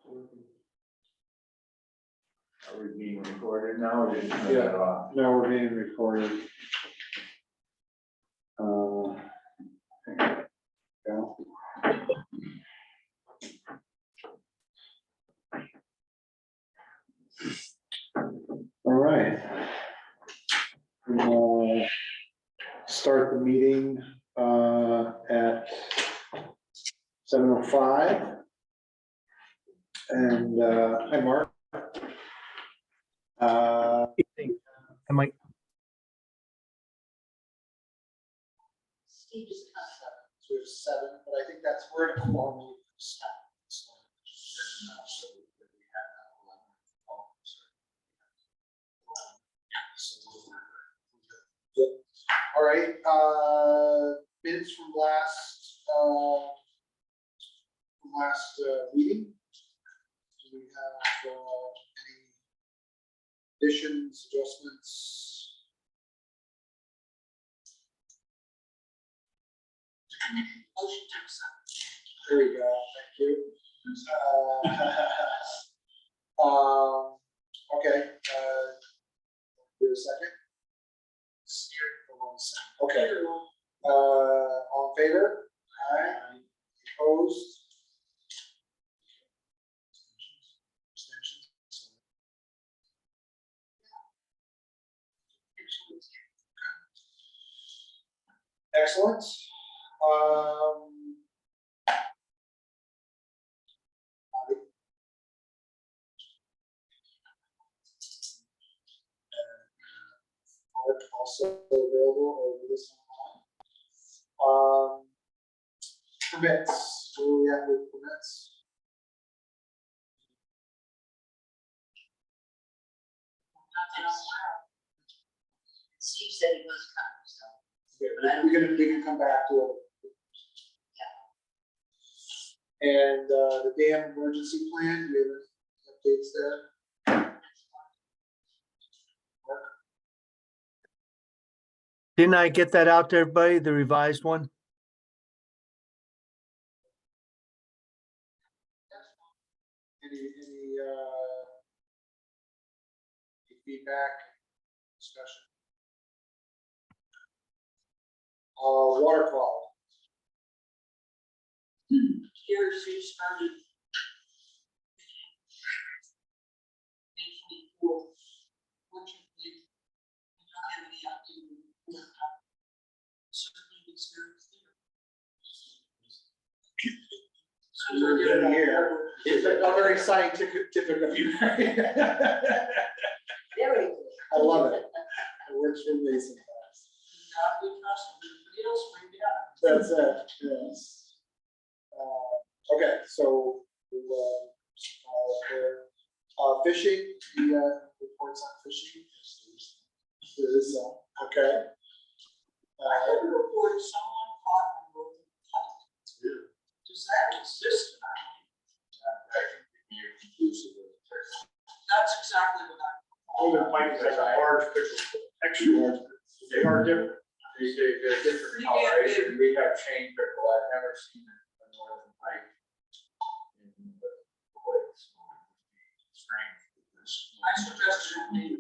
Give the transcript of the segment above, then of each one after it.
Are we being recorded now, or did you turn Yeah. that off? No, we're being recorded. Yeah. All right. We'll start the meeting at 7:05. And hi, Mark. Am I? Steve just comes up. So it's 7, but I think that's where it normally stops. All right, minutes from last meeting. Do we have any additions, adjustments? Motion to accept. There we go, thank you. Okay, give a second. Okay. All in favor? Aye. Opposed? Excellent. Also available over this one. Permits. Where are we at with permits? Steve said he was coming, so. Okay, we can come back to it. And the dam emergency plan, do you have any updates there? Didn't I get that out to everybody, the revised one? Any feedback, discussion? Water quality. Here's who started. Making pool. Fortunately, we don't have any active. Certainly experience there. Good to hear. It's a very scientific of you. Very good. I love it. It works for me sometimes. God, we trust everybody else, bring it up. That's it, yes. Okay, so fishing, the reports on fishing. There is okay. I heard a report someone caught on both pike. Does that exist? That's exactly what I. Golden pike is like a large fish, extra large. They are different. They're different coloration. We have chain pickle. I've never seen a northern pike in the lakes. Strange. I suggested it maybe.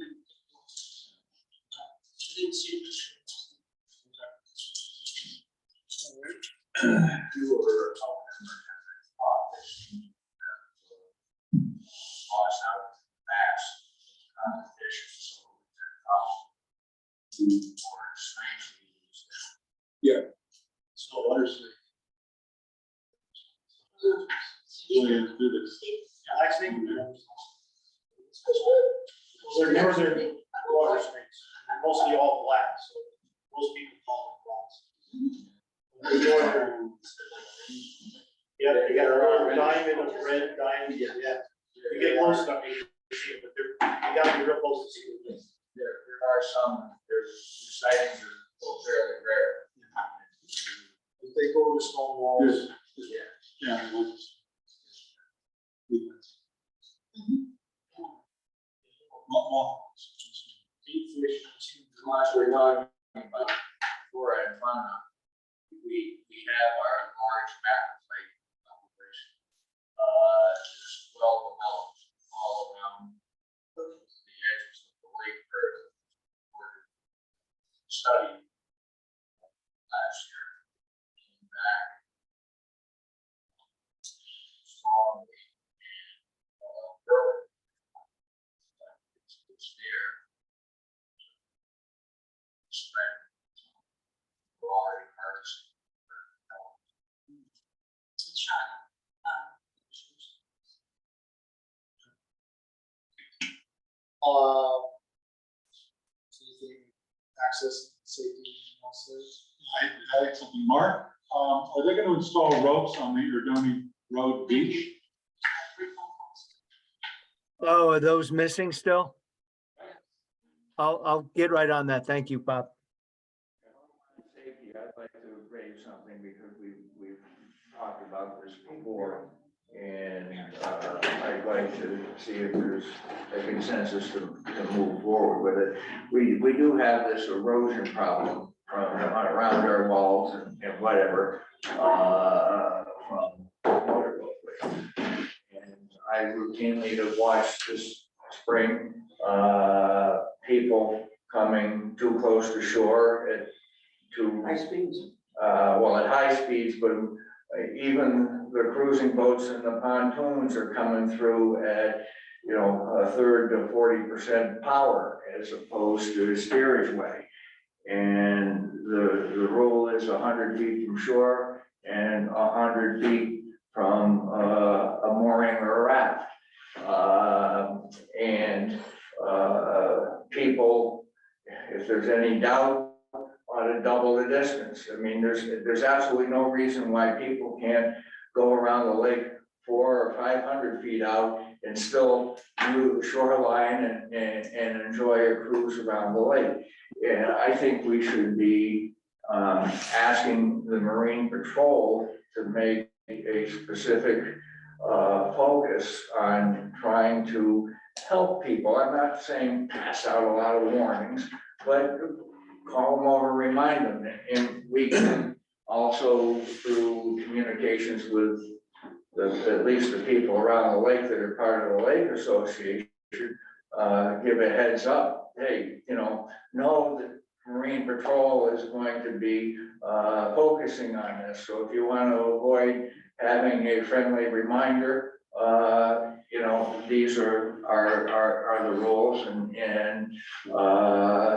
Didn't see this. You were lost out fast fish, so more strangely used. Yeah. So water snake. I think they're northern water snakes, mostly all black, so most people call them blacks. Northern. Yeah, they got a diamond, a red diamond, yeah. You get close enough, you can see it, but you gotta be real close to see it. There are some, there's sightings are fairly rare. If they go to stone walls. Yeah. Yeah. Deep fish, much we're talking about flora and fauna. We have our large macro lake population. There's 12 was there. Spent for all the cars. It's shot. Anything, access, safety, anything else there? I had something, Mark, are they gonna install ropes on the Erdoney Road beach? Oh, are those missing still? I'll get right on that. Thank you, Bob. Safety, I'd like to raise something because we've talked about this before. And I'd like to see if there's a consensus to move forward with it. We do have this erosion problem from around our walls and whatever, from motor roadways. And I routinely have watched this spring, people coming too close to shore at High speeds. well, at high speeds, but even the cruising boats and the pontoons are coming through at, you know, a third to 40% power as opposed to steerage way. And the rule is 100 feet from shore and 100 feet from a mooring or a raft. People, if there's any doubt, ought to double the distance. I mean, there's absolutely no reason why people can't go around the lake 400 or 500 feet out and still view the shoreline and enjoy a cruise around the lake. And I think we should be asking the Marine Patrol to make a specific focus on trying to help people. I'm not saying pass out a lot of warnings, but call them over, remind them, and we can also, through communications with at least the people around the lake that are part of the Lake Association, give a heads up. Hey, you know that Marine Patrol is going to be focusing on this. So if you want to avoid having a friendly reminder, these are the rules and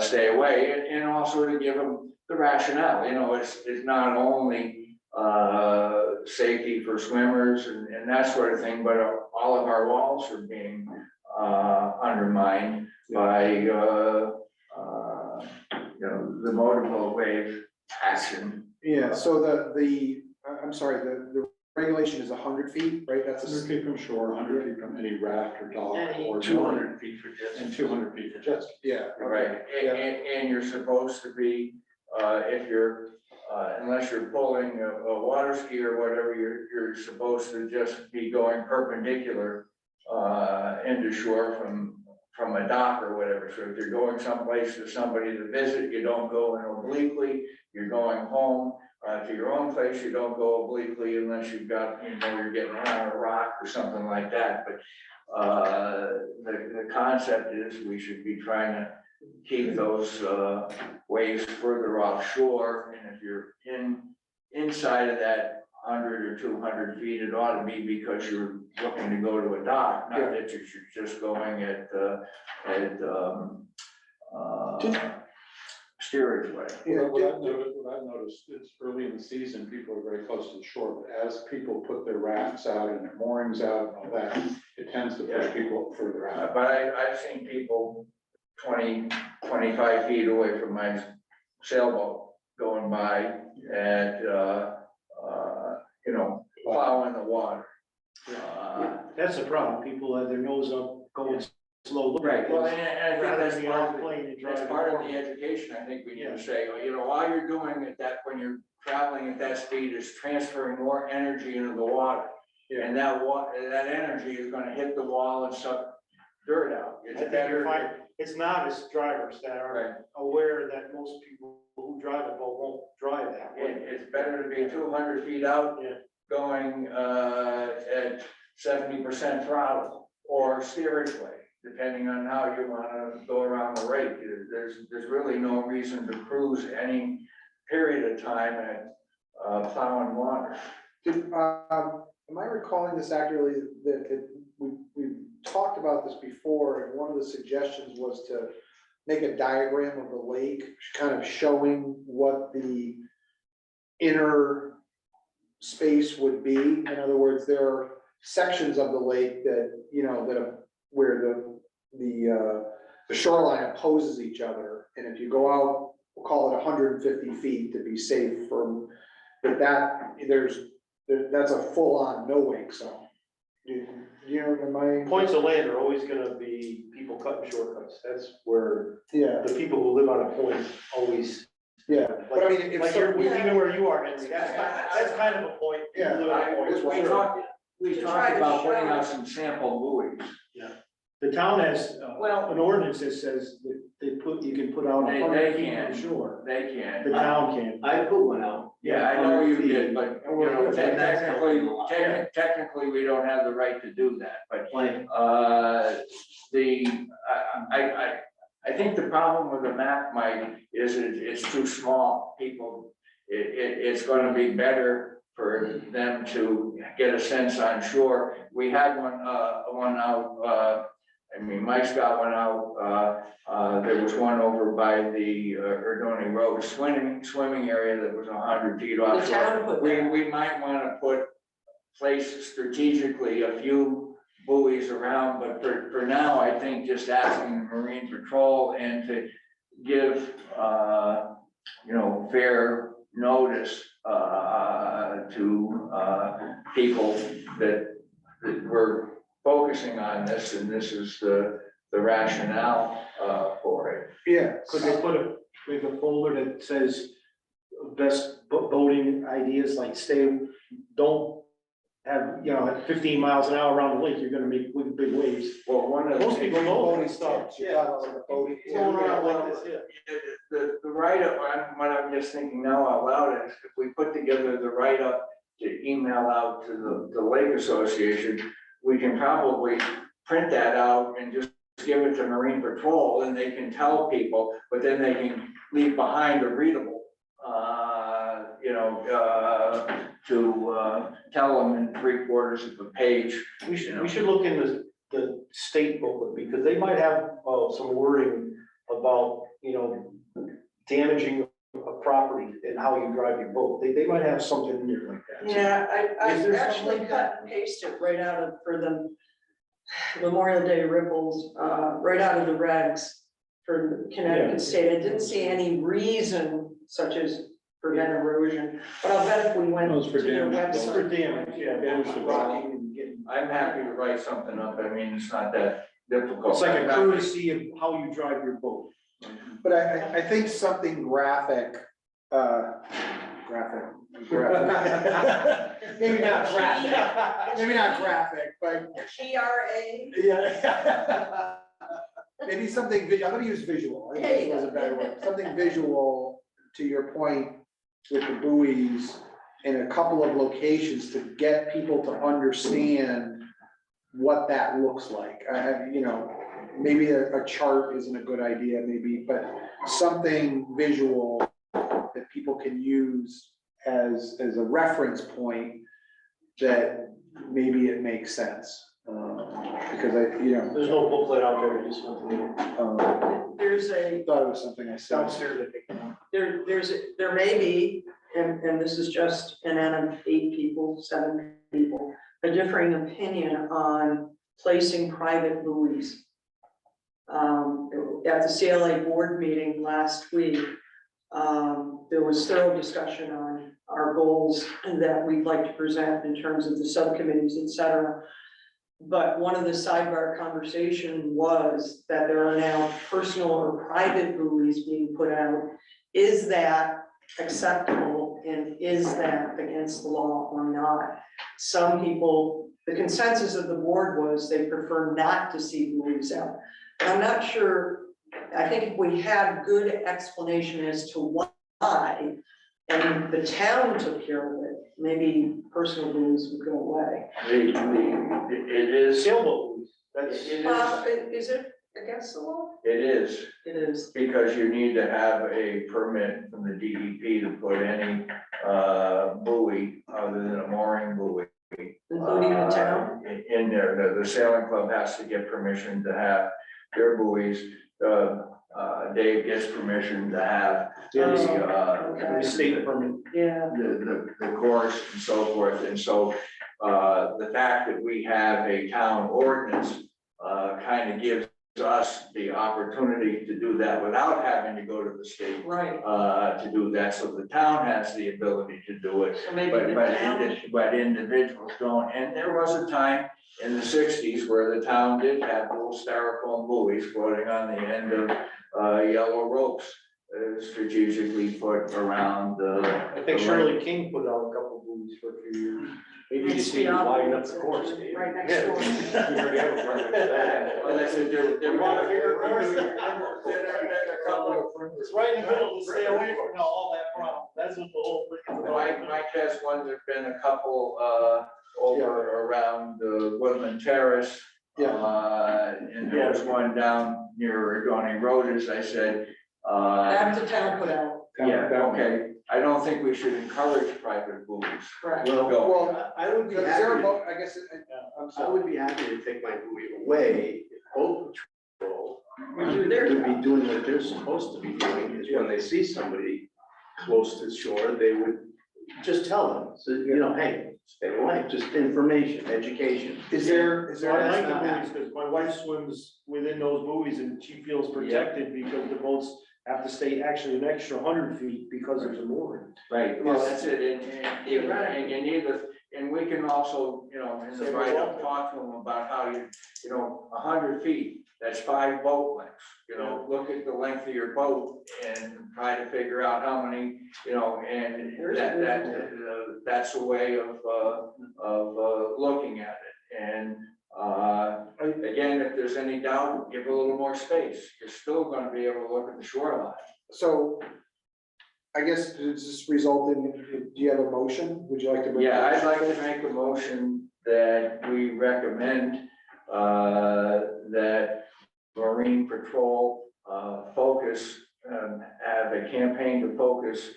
stay away, and also to give them the rationale. It's not only safety for swimmers and that sort of thing, but all of our walls are being undermined by the motorboat wave action. Yeah, so I'm sorry, the regulation is 100 feet, right? That's 100 feet from shore, 100 feet from any raft or dock, or 200 feet for jet and 200 feet for jet ski. Yeah. Right, and you're supposed to be, if you're, unless you're pulling a water ski or whatever, you're supposed to just be going perpendicular into shore from a dock or whatever. So if you're going someplace to somebody to visit, you don't go in obliquely. You're going home to your own place, you don't go obliquely unless you've got, you're getting around a rock or something like that. But the concept is we should be trying to keep those waves further offshore. And if you're inside of that 100 or 200 feet, it ought to be because you're looking to go to a dock, not that you're just going at steerage way. What I've noticed, it's early in the season, people are very close to the shore, but as people put their rafts out and their moorings out and all that, it tends to push people further out. But I've seen people 20, 25 feet away from my sailboat going by and, plowing the water. That's the problem, people have their nose up, going slow. Right, well, and I think Rather that's than part of the plane and that's driving part of forward. the education, I think we need to say, while you're doing it, that when you're traveling at that speed is transferring more energy into the water. And that energy is gonna hit the wall and suck dirt out. I think you're fine. It's novice drivers that are aware that most people who drive a boat won't drive that way. It's better to be 200 feet out Yeah. going at 70% throttle or steerage way, depending on how you wanna go around the lake. There's really no reason to cruise any period of time at plowing water. Am I recalling this accurately that we talked about this before, and one of the suggestions was to make a diagram of the lake, kind of showing what the inner space would be. In other words, there are sections of the lake that, you know, where the shoreline opposes each other. And if you go out, we'll call it 150 feet to be safe from, but that's a full-on no wake zone. You know, am I? Points of land are always gonna be people cutting shortcuts. That's where Yeah, the people who live on a point always, yeah, but I mean, if like you're, some- even where you are, Henry, that's kind of a point. You Yeah. live on a point. We To talked try to about show- putting out some sample buoys. The town has, Well- an ordinance that says that you can put out They 100 feet can. from shore. They The can. town can. I put one out. Yeah, I know you 100 feet. did, but, you know, That's technically, helpful a lot. technically, we don't have the right to do that, but Plan. I think the problem with the map, Mike, is it's too small. People, it's gonna be better for them to get a sense on shore. We had one out, I mean, Mike's got one out, there was one over by the Erdoney Road swimming area that was 100 feet The offshore. town put that. We might wanna place strategically a few buoys around, but for now, I think just asking the Marine Patrol and to give, you know, fair notice, to, people that we're focusing on this, and this is the rationale, for it. yeah, Could they put a folder that says best boating ideas, like don't have, you know, at 15 miles an hour around the lake, you're gonna make big waves. Well, one of the. Most people know boating that stuff. stuff, yeah, boating. Going around like this, yeah. The write-up, what I'm just thinking now out loud is, if we put together the write-up to email out to the Lake Association, we can probably print that out and just give it to Marine Patrol, and they can tell people, but then they can leave behind a readable, you know, to tell them in 3/4 of a page. We should look into the state booklet, because they might have, some wording about, you know, damaging a property and how you drive your boat. They might have something in there like that. Yeah, I Is there actually something like cut and pasted right out of, for the Memorial Day ripples, right out of the regs for Connecticut State. I didn't see any reason such as prevent erosion, but I'll bet if we went Those to for their damage, It's for website. damage, yeah, damage to rocking and getting. I'm happy to write something up, I mean, it's not that difficult. It's like a courtesy of how you drive your boat. But I think something graphic, graphic. Maybe not graphic, but GRA. yeah. Maybe something, I'm gonna use visual, I think that's a better word, something visual, to your point, with the buoys in a couple of locations to get people to understand what that looks like. You know, maybe a chart isn't a good idea, maybe, but something visual that people can use as a reference point, that maybe it makes sense. Because There's no booklet out there, just something There's a, thought it was something I saw. downstairs, I think. there may be, and this is just an out of 8 people, 7 people, a differing opinion on placing private buoys. At the CLA board meeting last week, there was thorough discussion on our goals and that we'd like to present in terms of the subcommittees, et cetera. But one of the sidebar conversation was that there are now personal or private buoys being put out. Is that acceptable, and is that against the law or not? Some people, the consensus of the board was they prefer not to see buoys out. I'm not sure, I think if we had good explanation as to why, and the town took care of it, maybe personal buoys would go away. It is, Sailboat, that's. Is it against the law? it is, It is. because you need to have a permit from the DEP to put any buoy other than a mooring buoy Including the town? In there, the sailing club has to get permission to have their buoys. Dave gets permission to have okay. The state permit. Yeah, the course and so forth. And so, the fact that we have a town ordinance, kind of gives us the opportunity to do that without having to go to the state, right, to do that. So the town has the ability to do it. so maybe But, the but, town. but individuals don't, and there was a time in the sixties where the town did have little styrofoam buoys floating on the end of, yellow ropes. Strategically put around the. I think Shirley King put out a couple buoys for a few years. Maybe you see widen up the course. Dave. Right next Yeah. door. We already have a permit for that. Well, that's a different. You want a bigger course? It's right in the middle to stay away from all that problem. That's what the whole thing is about. Mike has one, there've been a couple, over around the Woodland Terrace. And there was one down near Agoni Road, as I said. That's the town put out, Yeah, okay, I don't think we should encourage private buoys. correct. Go. Well, I would be is there a happy, vote, I guess, I'm I sorry. would be happy to take my buoy away if boat patrol We do their would be job. doing what they're supposed to be doing, is when they see somebody close to the shore, they would just tell them, so, you know, hey, stay away, just information, education. Is there, So I like the not buoys, because my wife swims within those buoys and she feels protected because the boats have to stay actually an extra 100 feet because there's a mooring. Right, well, that's it, and either, and we can also, you know, in the Say write-up, what? talk to them about how you know, 100 feet, that's 5 boat lengths. You know, look at the length of your boat and try to figure out how many, you know, and that's a way of looking at it. And, again, if there's any doubt, give a little more space. You're still gonna be able to look at the shoreline. so, I guess, does this result in, do you have a motion? Would you like to bring? Yeah, I'd like to make a motion that we recommend, that Marine Patrol, focus, have a campaign to focus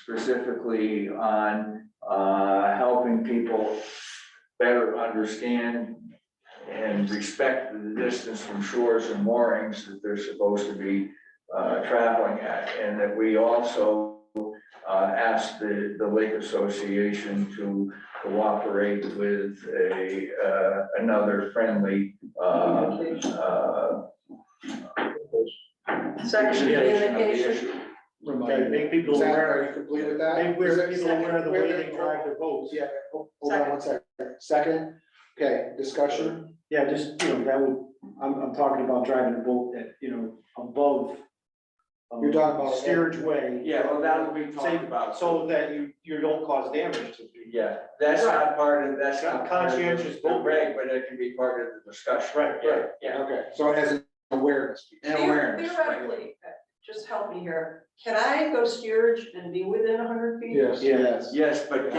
specifically on, helping people better understand and respect the distance from shores and moorings that they're supposed to be, traveling at, and that we also ask the Lake Association to cooperate with another friendly, Second presentation of the communication, issue. Okay, make people Zach, are aware, you complete with that? make Is that people aware of the way they drive their boats. Yeah, hold on one second. Second, okay, discussion, Yeah, just, you know, that would, I'm talking about driving a boat that, you know, above. You're talking about- Steerage way. Yeah, well, that'll be Say, talked about. so that you don't cause damage to people. Yeah, that's not part of, that's not. part of the- Conscientious the vote. reg, but it can be part of the discussion. Right, Yeah, yeah. okay, so as an awareness piece. And awareness. right. theoretically, just help me here, can I go steerage and be within 100 feet? Yes. Yes, but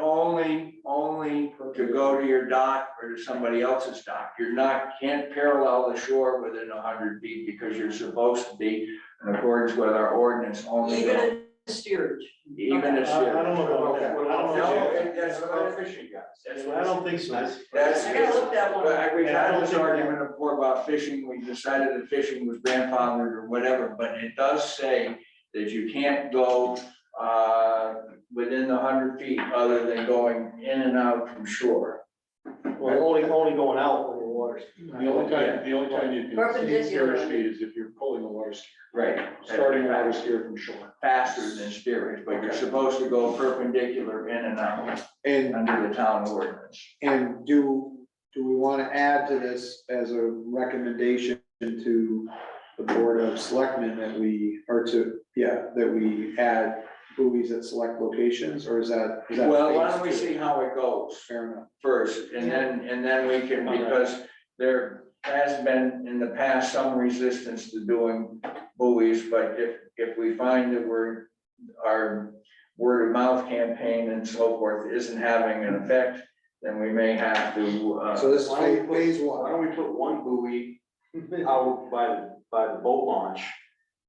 only to go to your dock or to somebody else's dock. You're not, can't parallel the shore within 100 feet because you're supposed to be in accordance with our ordinance only. Even in steerage, Even if. I don't know about that. No, I don't know. that's what fishing guys. That's what I don't think so. That's. I gotta look that one But up. we've Yeah, I had don't this think that- argument before about fishing, we decided that fishing was grandfathered or whatever, but it does say that you can't go, within the 100 feet other than going in and out from shore. Well, only going out when the water's. The only time you can see Perpendicular. steer speed is if you're pulling the water steer, Right. starting a water steer from shore. Faster than steerage, but you're supposed to go perpendicular in and out And, under the town ordinance. and do we want to add to this as a recommendation to the Board of Selectmen that we, that we add buoys at select locations, or is that? Well, why don't we phase two? see how it goes Fair enough. first, and then we can, because there has been in the past some resistance to doing buoys, but if we find that our word of mouth campaign and so forth isn't having an effect, then we may have to, So this is Why don't we put- phase Why one. don't we put one buoy out by the boat launch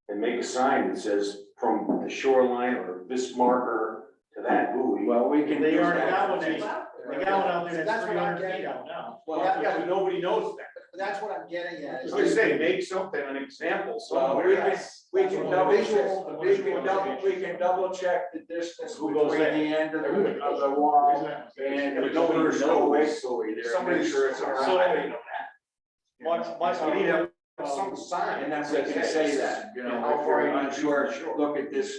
and make a sign that says from the shoreline or this marker to that buoy? well, we can. They do already that. got one. They got one out there That's that's what I'm 300 getting feet at. out now. Well, Yeah, but nobody knows that. But that's what I'm getting at. is Like I say, make something, an example Well, somewhere. we can, we That's can what double I'm- check, visual- we can double check the distance Who between goes the there? end of the wall and But the nobody first knows. away buoy there, Somebody make sure it's a So- I right. didn't know that. My, So we need to have some sign. And then that we can says, say that, you know, how if far you're you need to be unsure, from shore. look at this.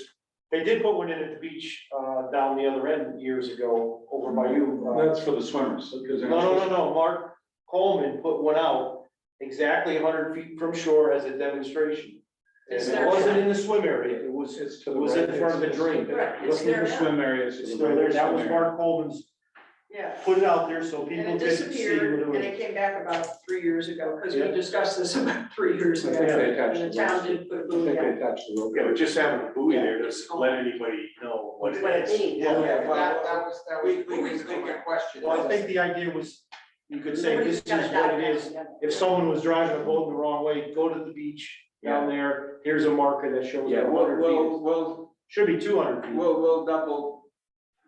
They did put one in at the beach, down the other end years ago, over by you. That's for the swimmers, because they're not No, supposed to. Mark Coleman put one out exactly 100 feet from shore as a demonstration. And Is it there- wasn't in the swim area, it was, It's to it the was right. in front of the It's- drain. Correct, it's Look in there the now. swim areas. It's still there, that was Mark Coleman's, Yeah. put it out there so And people it could see disappeared, what and it it came back about 3 years ago, because we Yeah. discussed this about 3 years I ago. think they attached And the the town ropes. did put a I buoy think they out. attached the rope. Yeah, but just having a buoy there doesn't let anybody know what it What it is. means. Yeah, Yeah, well, that was we a question. Well, I think the idea was, you could say, this Somebody's is gotta what dive it down is. together. If someone was driving a boat the wrong way, go to the beach down there, here's a marker that shows Yeah, 100 feet. Should be 200 feet. we'll double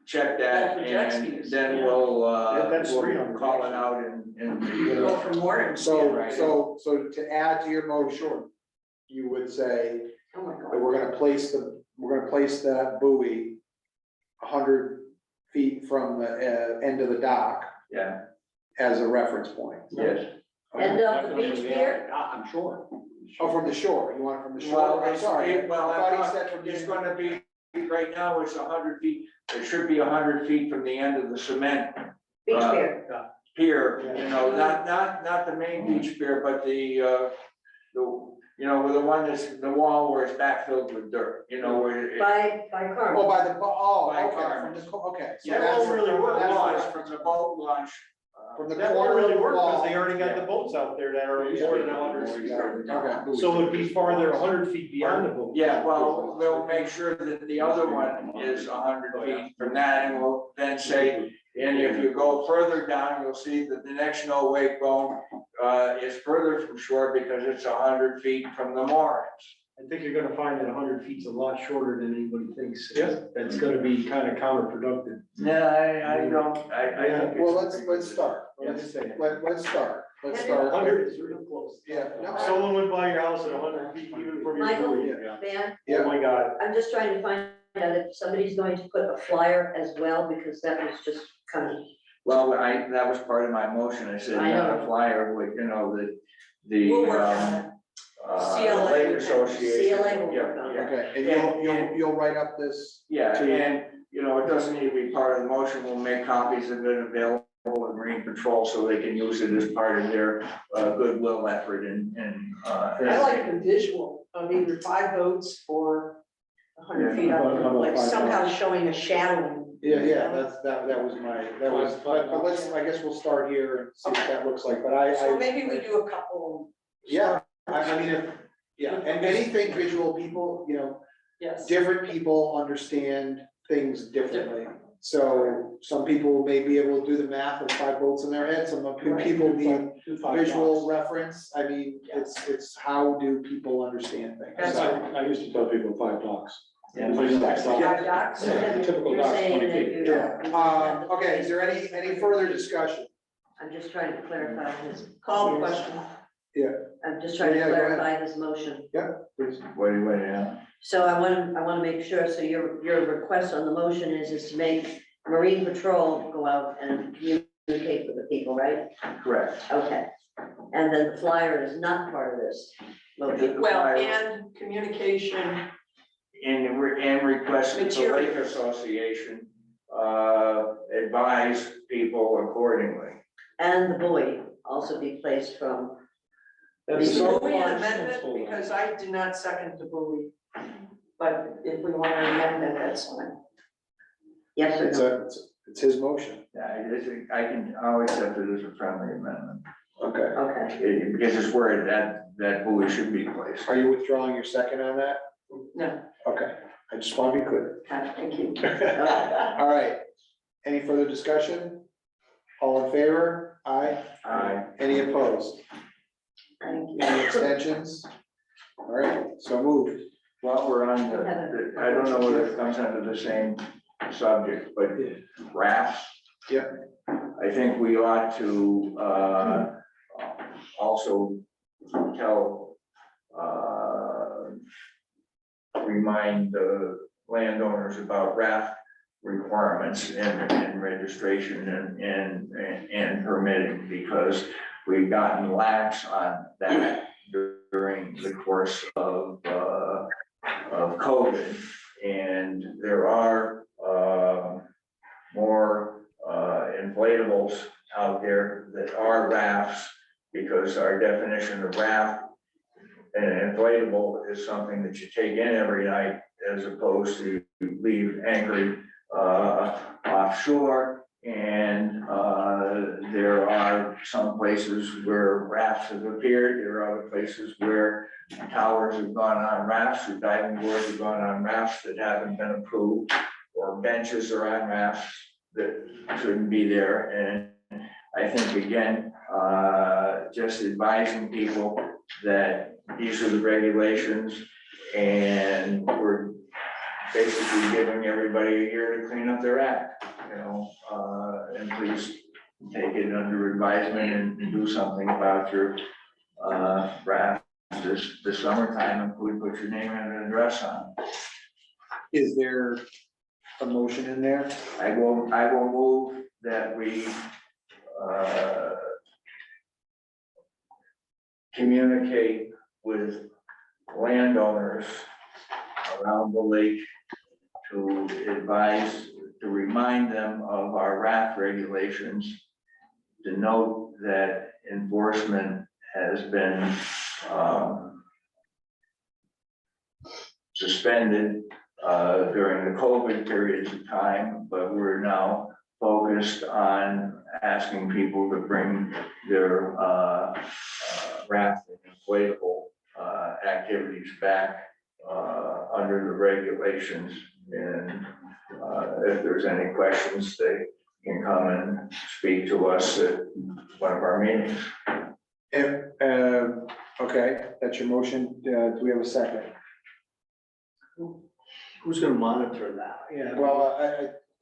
check that Well, for jet and skis, then yeah. That's we'll 300, call it out in the. Go from Warren. So to add to your motion, you would say Oh my that God. we're gonna place that buoy 100 feet from the end of the dock Yeah, as a reference point. yes. And the beach pier, I'm sure. Oh, from the shore, you want it from the Well, shore? I'm sorry. well, I thought he said from it's the. gonna be, right now it's 100 feet, it should be 100 feet from the end of the cement beach Uh, pier. pier, you know, not the main beach pier, but the, you know, the one that's, the wall where it's backfilled with dirt, you know, where it. By Oh, Carmen. by the, oh, By okay, Carmen. from the, okay. So Yeah, that won't really work. that's Launch, from the boat launch. From the That won't corner of really the work, because they wall. already got the boats out there that are more than 100 feet. Okay. So it'd be farther, 100 feet beyond the boat. Yeah, well, we'll make sure that the other one is 100 feet from that, and we'll then say, and if you go further down, you'll see that the next no wake bone is further from shore because it's 100 feet from the moorings. I think you're gonna find that 100 feet's a lot shorter than anybody thinks. Yeah. That's gonna be kind of counterproductive. Yeah, I don't, I think. Well, it's- let's start. I'm just saying. Let's start. Let's start. 100 is real close. Yeah, no, If someone went by your house at 100 feet, even from your Michael, buoy, Van, oh my God. I'm just trying to find out if somebody's going to put a flyer as well, because that was just kind of, Well, that was part of my motion, I said, I yeah, know. the flyer, with, you know, We'll the, work on it. CLA. Lake Association. CLA will Yeah, work on it. yeah. Okay, and you'll write up this. Yeah, to- and, you know, it doesn't need to be part of the motion, we'll make copies of it available to Marine Patrol so they can use it as part of their goodwill effort and. I like the visual of either 5 boats or 100 feet how about up, like 5 somehow boats? showing a shadowing. Yeah, that was but let's, I guess we'll start here and see what that looks like, but So maybe we do a couple, yeah, I mean, and anything visual, people, you know, yes. different people understand things differently. So some people may be able to do the math of 5 boats in their head, some people need visual reference. I mean, it's how do people understand things? So- I used to tell people 5 blocks. Yeah. 5 docks. Yeah, typical You're docks, saying 20 that feet. you- Yeah, okay, is there any further discussion? I'm just trying to clarify this, Call the question. I'm just trying to Yeah, go ahead. clarify this motion. Please. Wait, yeah. So I want to make sure, so your request on the motion is to make Marine Patrol go out and communicate with the people, right? Correct. Okay. And then the flyer is not part of this motion. Well, and communication, And request that the Lake Materials. Association advise people accordingly. And the buoy also be placed from, That's Will so we far amend it, sensible. because I did not second the buoy. But if we want to amend it, that's fine. yes or It's no? it's his motion. Yeah, I'll accept it as a friendly amendment, Okay. Okay, because it's where that buoy should be placed. Are you withdrawing your second on that? No, Okay, I just want to be clear. thank you. All right, any further discussion? All in favor? Aye. Aye. Any opposed? thank you. Any abstentions? All right, so moved. While we're on I don't know whether it comes under the same subject, but rafts, I think we ought to, also tell, remind the landowners about raft requirements and registration and permitting, because we've gotten lax on that during the course of COVID. And there are, more, inflatables out there that are rafts, because our definition of raft and inflatable is something that you take in every night, as opposed to leave anchored offshore. And there are some places where rafts have appeared. There are other places where towers have gone on rafts, or diving boards have gone on rafts that haven't been approved, or benches are on rafts that shouldn't be there. And I think, again, just advising people that these are the regulations, and we're basically giving everybody a year to clean up their act, you know, and please take it under advisement and do something about your raft this summertime, and put your name and an address on. Is there a motion in there? I will move that we communicate with landowners around the lake to advise, to remind them of our raft regulations, to note that enforcement has been suspended during the COVID periods of time, but we're now focused on asking people to bring their raft and inflatable activities back under the regulations. And if there's any questions, they can come and speak to us at one of our meetings. Okay, that's your motion. Do we have a second? Who's gonna monitor that? Yeah. Well,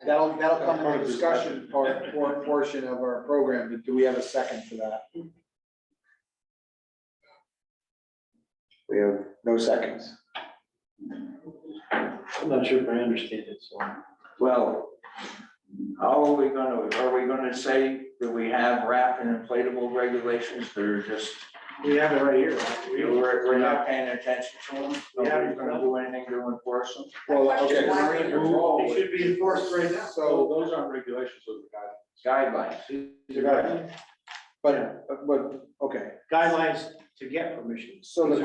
that'll come in the discussion portion of our program. Do we have a second for that? We have no seconds. I'm not sure if I understand it, so. Well, how are we gonna say that we have raft and inflatable regulations that are just, We have it right here. we're not paying attention to them? Nobody's gonna do anything to enforce them? Well, okay. They should be enforced right now. So those aren't regulations, those are guidelines. Guidelines. These are guidelines. But, okay. Guidelines to get permission. So the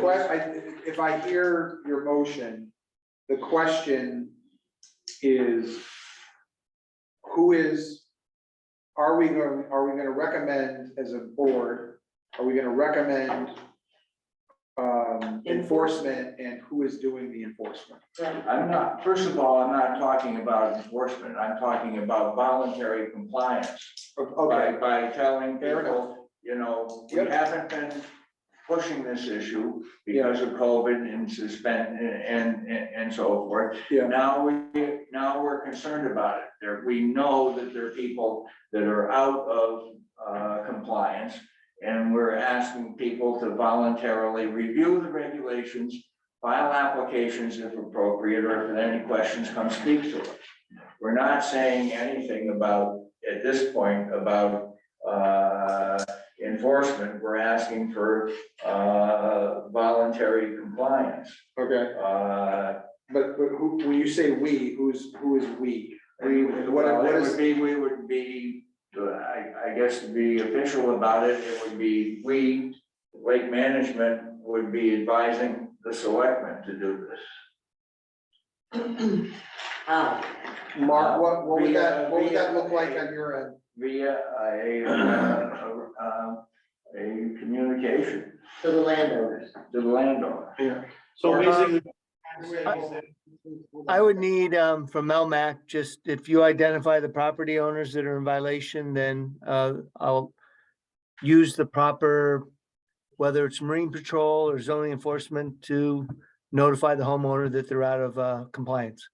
if I hear your motion, the question is, are we gonna recommend as a board, are we gonna recommend enforcement, and who is doing the enforcement? I'm not, first of all, I'm not talking about enforcement, I'm talking about voluntary compliance. Okay, By telling Fair people, you know, we Yep. haven't been pushing this issue because of COVID and and so forth. Yeah. Now we're concerned about it. We know that there are people that are out of compliance, and we're asking people to voluntarily review the regulations, file applications if appropriate, or if any questions, come speak to us. We're not saying anything about, at this point, about enforcement. We're asking for voluntary compliance. okay, but who, when you say we, who is we? What is? We would be, I guess to be official about it, it would be, Lake Management would be advising the selectmen to do this. Mark, what would that look like on your end? Via a communication To the landowners. to the landowner. So basically. I would need from Melmac, just if you identify the property owners that are in violation, then I'll use the proper, whether it's Marine Patrol or zoning enforcement, to notify the homeowner that they're out of compliance.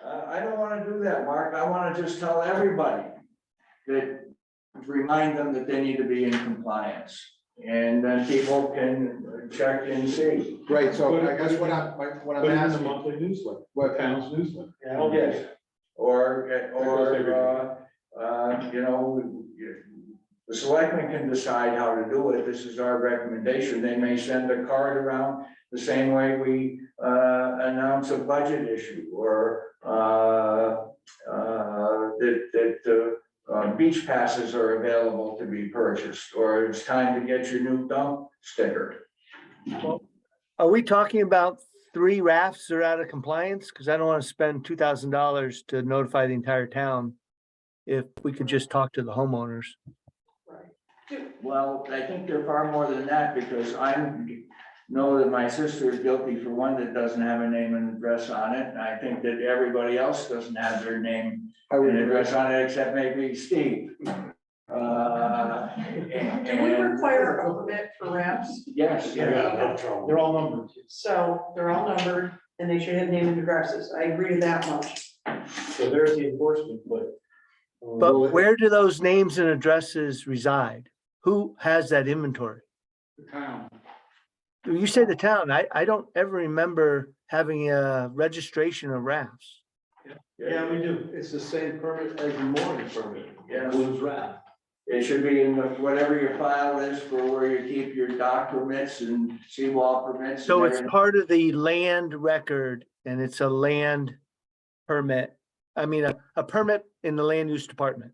I don't wanna do that, Mark. I wanna just tell everybody that remind them that they need to be in compliance. And then people can check and see. Right, so I guess what I'm Put it in the asking, monthly newsletter, what, town's newsletter. Yes. Or, you know, the selectmen can decide how to do it. This is our recommendation. They may send a card around the same way we announce a budget issue or that beach passes are available to be purchased, or it's time to get your new dump sticker. Are we talking about 3 rafts that are out of compliance? Because I don't want to spend $2,000 to notify the entire town. If we could just talk to the homeowners. Well, I think they're far more than that, because know that my sister is guilty for one that doesn't have a name and address on it, and I think that everybody else doesn't have their name I would and agree. address on it except maybe Steve. Do we require a permit for rafts? Yes, Yeah, yeah. no trouble. They're all numbered. So they're all numbered and they should have name and addresses. I agree to that much. So there's the enforcement, but. But where do those names and addresses reside? Who has that inventory? The town. You say the town. I don't ever remember having a registration of rafts. Yeah, we do. It's the same permit as the mooring permit. Yes. Includes raft. It should be in whatever your file is for where you keep your dock permits and seawall permits. and So it's everything. part of the land record and it's a land permit. I mean, a permit in the land use department.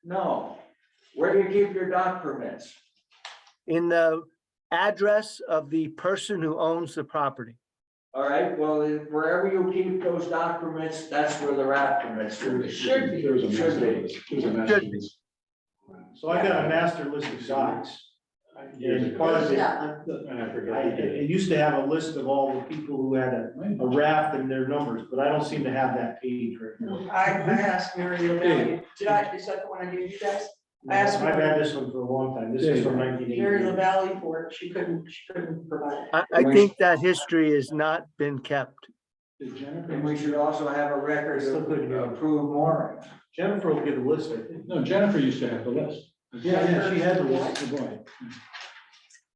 No, where do you keep your dock permits? In the address of the person who owns the property. All right, well, wherever you keep those dock permits, that's where the raft permits should be. Should be. There's a Should be. master list. There's a master Should be. list. So I got a master list of docks. And part of it, And I forget. it used to have a list of all the people who had a raft and their numbers, but I don't seem to have that page right now. I asked Mary LaValle, is that the one I gave you guys? I asked I've had this one for a long time. This is from 1980. Mary LaValle for it. She couldn't provide it. I think that history has not been kept. Did Jennifer? And we should also have a record Still of couldn't do it. approved moorings. Jennifer will get a list, I think. No, Jennifer used to have the list. Yeah, she had the list. Good boy.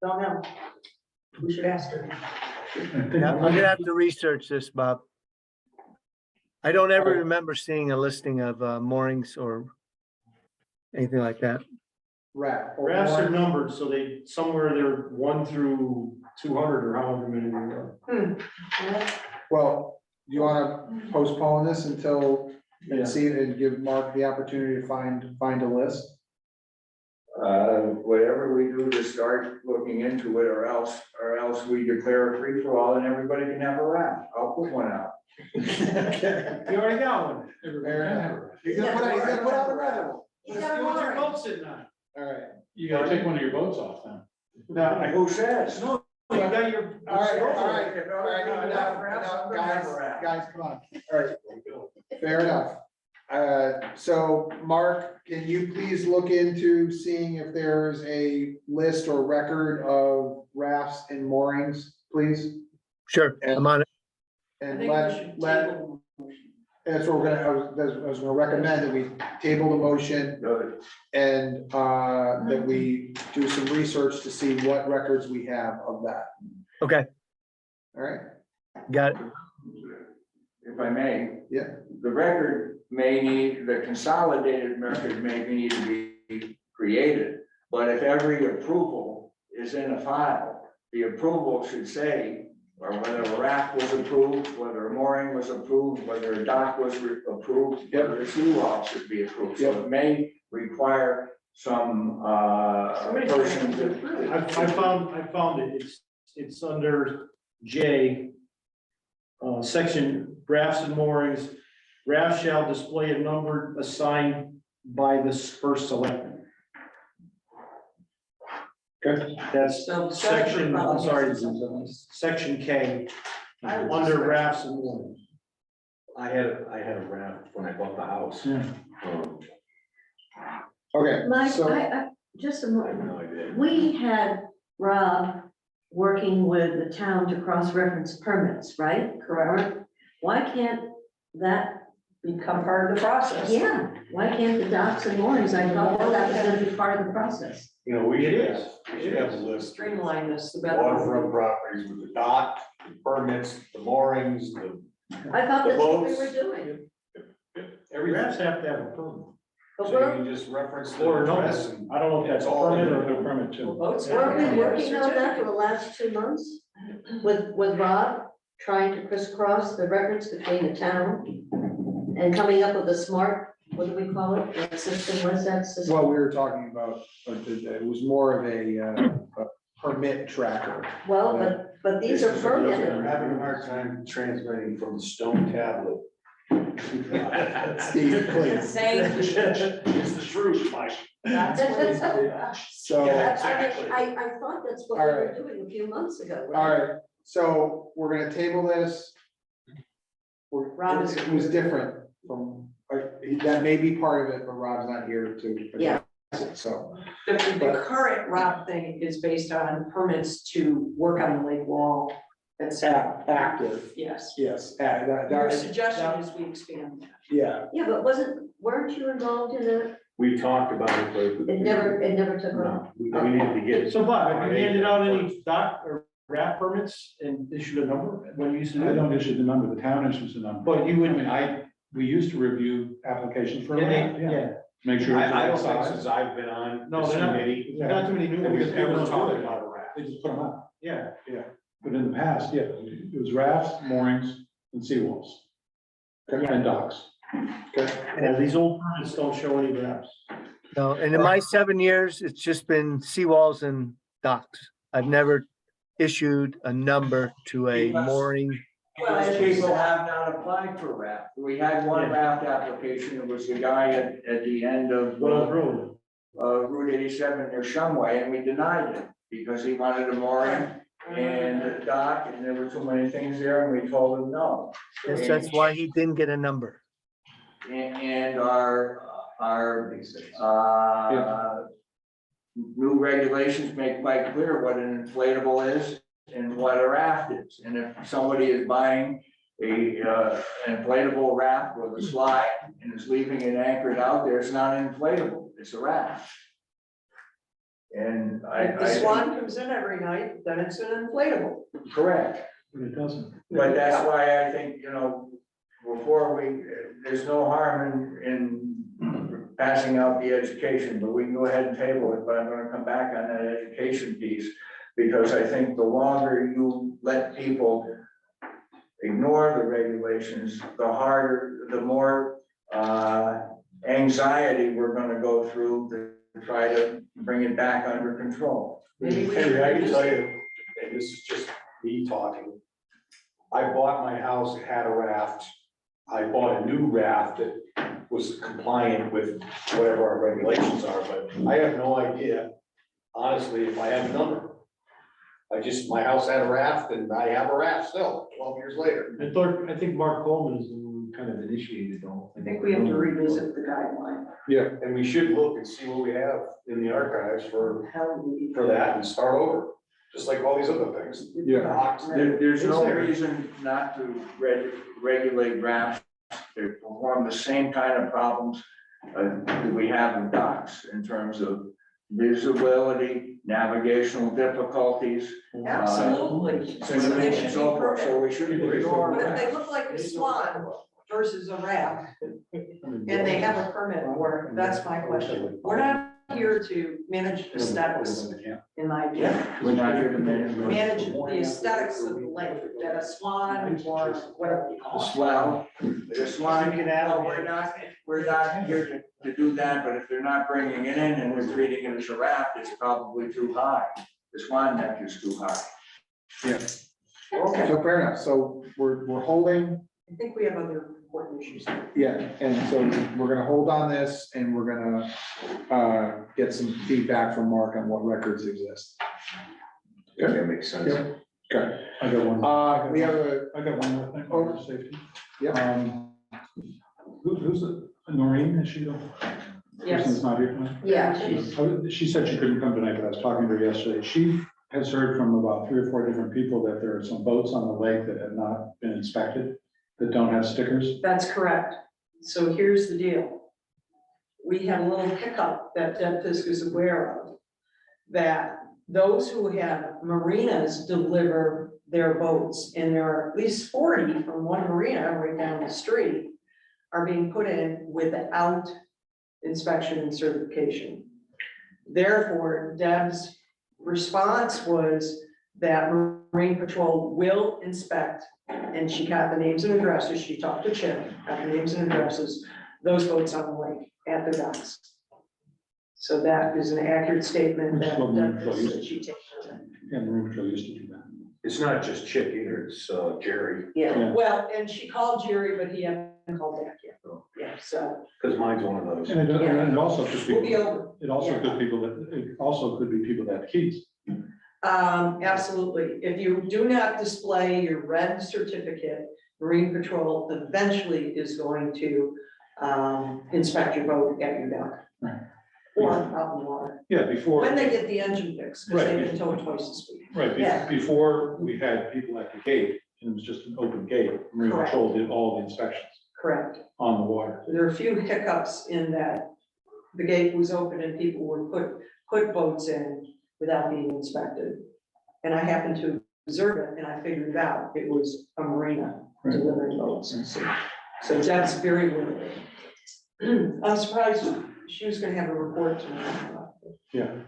Don't know. We should ask her. Yeah, I'm gonna have to research this, Bob. I don't ever remember seeing a listing of moorings or anything like that. rat. Rafts are numbered, so they, somewhere they're 1 through 200 or however many there are. Yeah. Well, do you wanna postpone this until, Yeah. and see, and give Mark the opportunity to find a list? Whatever we do to start looking into it, or else we declare a free for all and everybody can have a raft. I'll put one out. You already got one. Fair enough. He's gonna put out another one. He's What's got a your warrant. boat sitting on? All right. You gotta take one of your boats off now. No, Who says? no, you got your. All right, enough, guys, come on. All right, fair enough. So Mark, can you please look into seeing if there's a list or record of rafts and moorings, please? Sure, I'm on it. I And think we should table. that's what we're gonna, I was gonna recommend that we table the motion Good. and, that we do some research to see what records we have of that. Okay, All right? got it. If I may. Yeah. The record the consolidated record may need to be created, but if every approval is in a file, the approval should say, or whether a raft was approved, whether a mooring was approved, whether a dock was approved, whether a seawall should be approved. So it may require some, Somebody's person gonna to. approve it. I found it, it's under J. Section rafts and moorings, rafts shall display a number assigned by the first selectman. Okay. That's So section, I'm sorry, probably- section K, I would under suspect- rafts and moorings. I had a raft when I bought the house. Okay, Mike, so, I, just a I have moment. no idea. We had Rob working with the town to cross-reference permits, right? Correct. Why can't that, Become part of the process. yeah, Why can't the docks and moorings, I thought that was gonna be part of the process. You know, we It should is. have, we should have a list. Streamline this, the better. Waterfront properties with the dock, the permits, the moorings, the. I thought The that's what we boats. were doing, Every, Rafts have to have a permit. but so we're, you can just reference the Or no, address and. I don't know if that's a all permit in or there. a permit too. Boats. weren't we have working on that for certificate. the last 2 months? With Rob, trying to crisscross the records between the town and coming up with a smart, what do we call it, that system, what's that system? What we were talking about, it was more of a permit tracker. Well, but these are We're permitted. having a hard time transmitting from the stone tablet. Steve, please. It's the truth, Mike. That's what it's So, I thought that's what we were Alright. doing a few months ago. all right, so we're gonna table this. Rob is- It was different from, that may be part of it, but Rob's not here to. Yeah. address it, So, The current ROB thing is based on permits to work on the lake wall, etc. active, Yes. yes, Your suggestion is we expand that. yeah, Yeah, but weren't you involved in that? We talked about it, but. It never took off. No, we needed to get it. So Bob, have you handed out any dock or raft permits and issued a number when you used to do I it? don't issue the number, the town issues the number. But you would, We used to review applications for a ramp, yeah, make sure. it's the I right don't think size. since I've been on No, this they're not. committee, there's not too many new that ones. we've ever talked about a raft. They just put them out, Yeah, but in the past, yeah, it was rafts, moorings, and seawalls. And docks. and these old permits don't show any rafts. No, and in my 7 years, it's just been seawalls and docks. I've never issued a number to a mooring. Because people have not applied for raft. We had one raft application, it was the guy at the end of Well, road. Route 87 near Shumway, and we denied it because he wanted a mooring and a dock, and there were too many things there, and we told him no. Yes, that's why he didn't get a number. And our new regulations make quite clear what an inflatable is and what a raft is. And if somebody is buying an inflatable raft with a slide and is leaving it anchored out there, it's not an inflatable, it's a raft. And If the swan comes in every night, then it's an inflatable. correct. But it doesn't. But that's why I think, before there's no harm in passing out the education, but we can go ahead and table it, but I'm gonna come back on that education piece. Because I think the longer you let people ignore the regulations, the more anxiety we're gonna go through to try to bring it back under control. Maybe we Henry, I can should- tell you, and this is just me talking. I bought my house, it had a raft. I bought a new raft that was compliant with whatever our regulations are, but I have no idea, honestly, if I have a number. My house had a raft and I have a raft still, 12 years later. I think Mark Coleman is the one who kind of initiated all. I think we have to revisit the guideline. And we should look and see what we have in the archives for How we. that and start over, just like all these other things. Yeah. Docks, There's no Is there? reason not to regulate rafts. They perform the same kind of problems that we have in docks in terms of visibility, navigational difficulties. Absolutely. So And they should so be forth, so perfect. we shouldn't ignore But if they rafts. look like a swan versus a raft, and they have a permit for it, that's my question. We're not here to manage aesthetics, in my opinion. We're not here to manage. Manage the aesthetics of the lake, that a swan or whatever you call it. Well, the swan, we're not here to do that, but if they're not bringing it in and they're treating it as a raft, it's probably too high. The swan neck is too high. yeah, Okay. so fair enough, so we're holding, I think we have other important issues. yeah, and so we're gonna hold on this and we're gonna get some feedback from Mark on what records exist. if that makes sense. Yep. Okay, I got one. we have I got one more thing, for safety. yeah, Who's the, Noreen, is she the Yes. person's not here tonight? Yeah, she's, She said she couldn't come tonight, but I was talking to her yesterday. She has heard from about 3 or 4 different people that there are some boats on the lake that have not been inspected, that don't have stickers. That's correct. So here's the deal. we had a little hiccup that Deb Fisk is aware of. That those who have marinas deliver their boats, and there are at least 40 from one marina right down the street, are being put in without inspection and certification. Therefore, Deb's response was that Marine Patrol will inspect, and she got the names and addresses, she talked to Chip, got the names and addresses, those boats on the lake at the docks. So that is an accurate statement that that she takes. Yeah, Marine Patrol used to do that. It's not just Chip either, it's Jerry, Yeah, Well, and she called Jerry, but he hasn't called back yet. Yeah, so because mine's one of those. And it also could we'll be be, over. it also Yeah. could people that, it also could be people that have keys. Absolutely. If you do not display your red certificate, Marine Patrol eventually is going to inspect your boat at your dock. Right. Or out in the water. Yeah, before. When they get the engine fixed, because Right. they've been towed twice this week. Right, Yeah. before we had people at the gate, and it was just an open gate, Marine Correct. Patrol did all the inspections Correct. on the water. There are a few hiccups in that the gate was open and people would put boats in without being inspected. And I happened to observe it and I figured it out. It was a marina Right. delivering boats. So that's very limited. I'm surprised she was gonna have a report tomorrow. Yeah.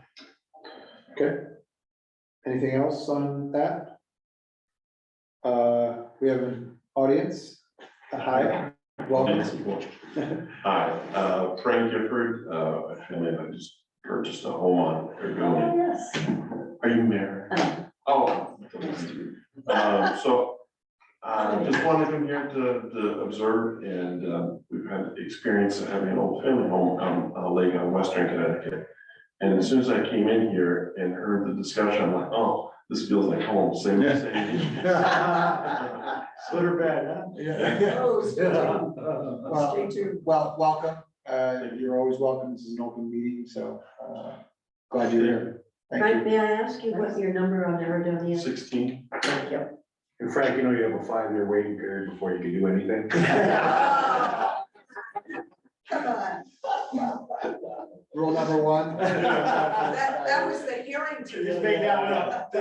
Okay. Anything else on that? We have an audience. Hi, welcome. Hi, Frank Gifford, and I just purchased a home on oh, Ergonia. yes. Are you married? Oh. So, just wanted to come here to observe, and, we've had the experience of having an old family home on a lake on Western Connecticut. And as soon as I came in here and heard the discussion, I'm like, oh, this feels like home, same. Good or bad, huh? Oh, stay tuned. Well, Stay tuned. well, welcome. You're always welcome. This is an open meeting, so, glad you're here. Thank Frank, you. may I ask you what your number on Eridonia is? 16. Thank you. And Frank, you know you have a 5-year waiting period before you can do anything. Come on. Rule number one. That was the hearing to. Just make that one up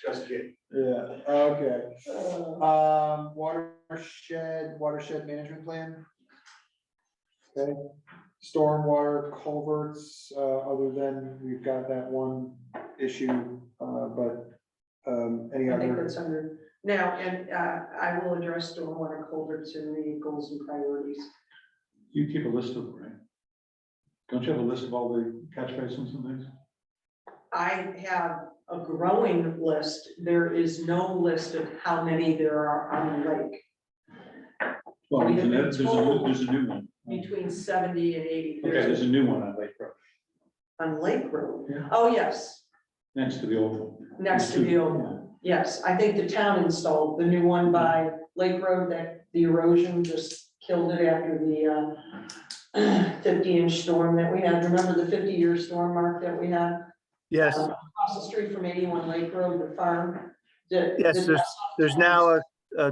Just kidding. Yeah, okay. Watershed management plan. Okay, stormwater culverts, other than we've got that one issue, but, any I think other? that's under, now, and I will address stormwater culverts in the goals and priorities. You keep a list of them, right? Don't you have a list of all the catch basins and things? I have a growing list. There is no list of how many there are on the lake, Well, We have there's been told- there's a new one. between 70 and 80. Okay, there's a new one on Lake Road, On Lake Road. Yeah. Oh, yes, next to the old one. next to the old one. Yes, I think the town installed the new one by Lake Road, that the erosion just killed it after the 50-inch storm that we had. Remember the 50-year storm, Mark, that we had? Yes, Across the street from 81 Lake Road, the farm. yes, there's now a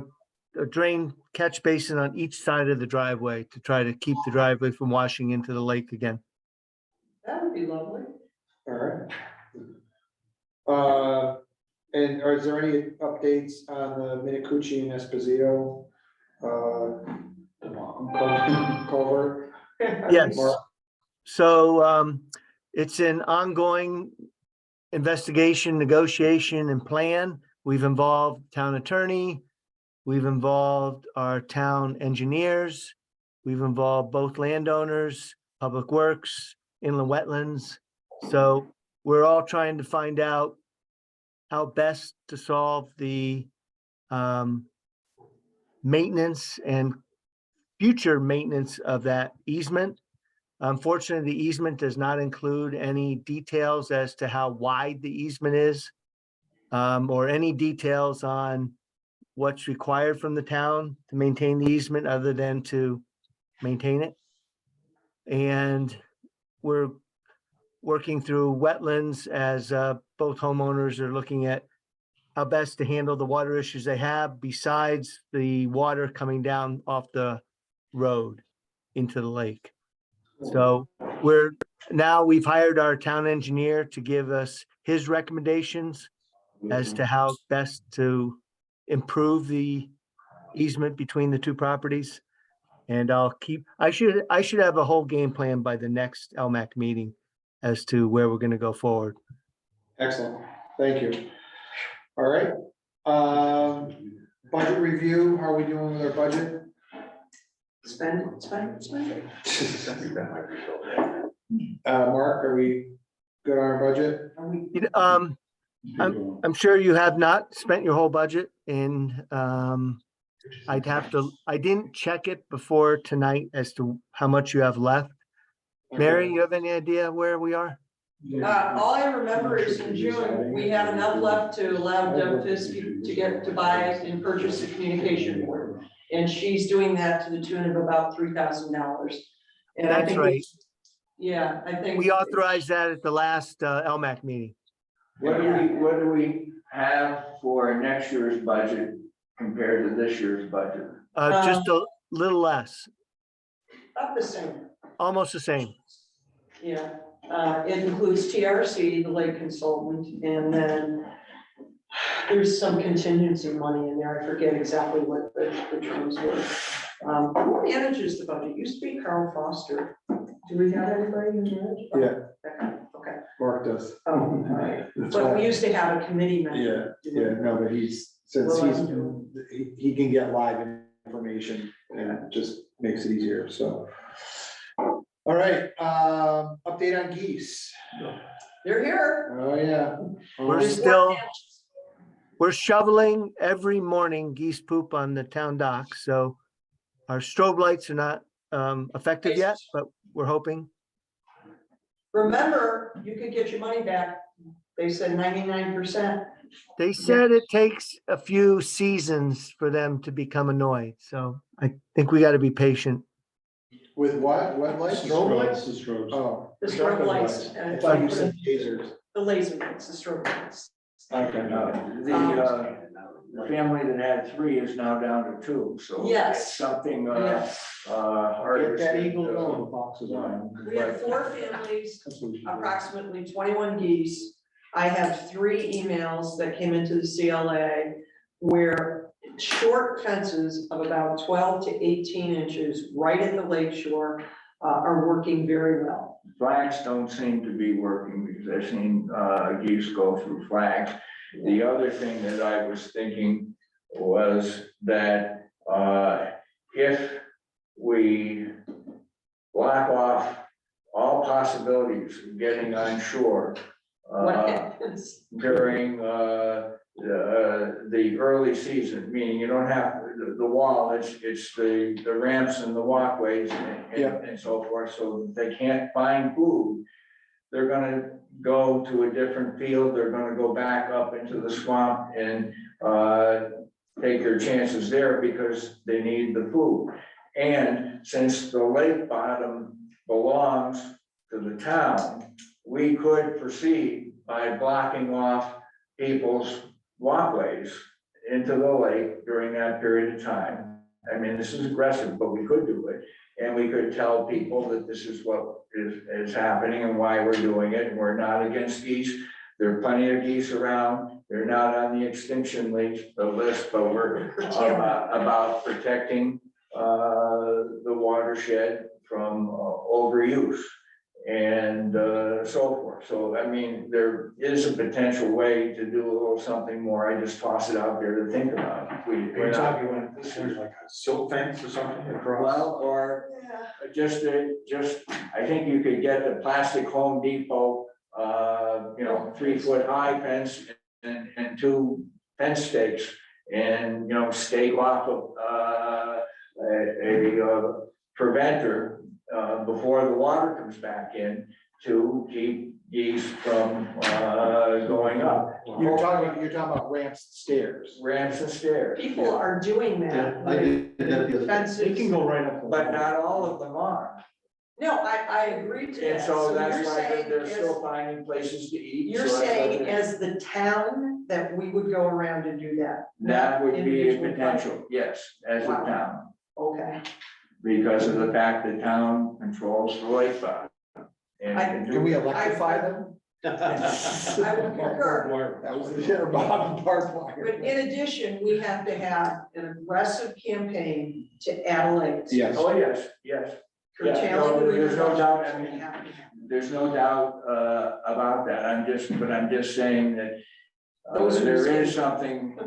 drain catch basin on each side of the driveway to try to keep the driveway from washing into the lake again. That would be lovely. All right. And is there any updates on the Minicucci and Esposito? Culvert? Yes. Mark? So it's an ongoing investigation, negotiation, and plan. We've involved town attorney. We've involved our town engineers. We've involved both landowners, Public Works, inland wetlands. So we're all trying to find out how best to solve the maintenance and future maintenance of that easement. Unfortunately, the easement does not include any details as to how wide the easement is, or any details on what's required from the town to maintain the easement other than to maintain it. And we're working through wetlands as both homeowners are looking at how best to handle the water issues they have besides the water coming down off the road. into the lake. So we've hired our town engineer to give us his recommendations as to how best to improve the easement between the two properties. And I should have a whole game plan by the next LMAC meeting as to where we're gonna go forward. Excellent, thank you. All right, budget review, how are we doing with our budget? Spend it. Mark, are we good on our budget? Are we- You know, I'm sure you have not spent your whole budget and I didn't check it before tonight as to how much you have left. Mary, you have any idea where we are? All I remember is in June, we had enough left to allow Deb Fisk to buy and purchase a communication board. And she's doing that to the tune of about $3,000. And I That's think right. Yeah, I think. We authorized that at the last LMAC meeting. What do we have for next year's budget compared to this year's budget? Just a little less, About the same, almost the same. yeah. It includes TRC, the lake consultant, and then there's some contingency money in there. I forget exactly what the terms were. Who manages the budget? Used to be Carl Foster. Do we have anybody who manages? Yeah. Okay. Mark does. Oh, all right. But we used to have a committee member. Yeah, no, but he can get live information and it just makes it easier, so. All right, update on geese. They're here. Oh, yeah. We're shoveling every morning geese poop on the town dock, so our strobe lights are not effective yet, but we're hoping. Remember, you could get your money back. They said 99%. They said it takes a few seasons for them to become annoyed, so I think we gotta be patient. With what lights? Strobe lights? Oh. The strobe lights. I thought you said tasers. The laser lights, the strobe lights. Okay. The family that had 3 is now down to 2, so. Yes. It's something, Yes. harder. Get that to- eagle going, boxes on. We have 4 families, approximately 21 geese. I have 3 emails that came into the CLA where short fences of about 12 to 18 inches right at the lake shore are working very well. Flags don't seem to be working because I've seen geese go through flags. The other thing that I was thinking was that if we block off all possibilities of getting on shore What happens? during the early season, meaning you don't have the wall, it's the ramps and the walkways and so forth, so they can't find food. They're gonna go to a different field, they're gonna go back up into the swamp and take their chances there because they need the food. And since the lake bottom belongs to the town, we could proceed by blocking off people's walkways into the lake during that period of time. I mean, this is aggressive, but we could do it. And we could tell people that this is what is happening and why we're doing it. And we're not against geese. There are plenty of geese around. They're not on the extinction list, but we're about protecting the watershed from overuse and so forth. So, I mean, there is a potential way to do a little something more. I just toss it out there to think about. We're talking about this is like a silt fence or something across. Well, or just, I think you could get the plastic Home Depot, 3-foot high fence and 2 fence stakes and, stake off of a preventer before the water comes back in to keep geese from going up. You're talking about ramps, stairs. Ramps and stairs. People are doing that. I did that the other day. Fences. They can go right up. the But wall. not all of them are. No, I agree to that. And so that's you're why saying they're as- still finding places to eat. You're so that's saying what they- as the town that we would go around and do that? That would be a Individual potential, yes, as a Wow. town. Okay, because of the fact that town controls the lake bottom. And Can we electrify them? I would concur. That was the share Bob barbed wire. But in addition, we have to have an aggressive campaign to add lakes. Yes. Oh, yes, yes. Yeah, Curtailing the there's no doubt, I reproduction, mean, we have to have. there's no doubt, about that. I'm just saying that Those are the there is same- something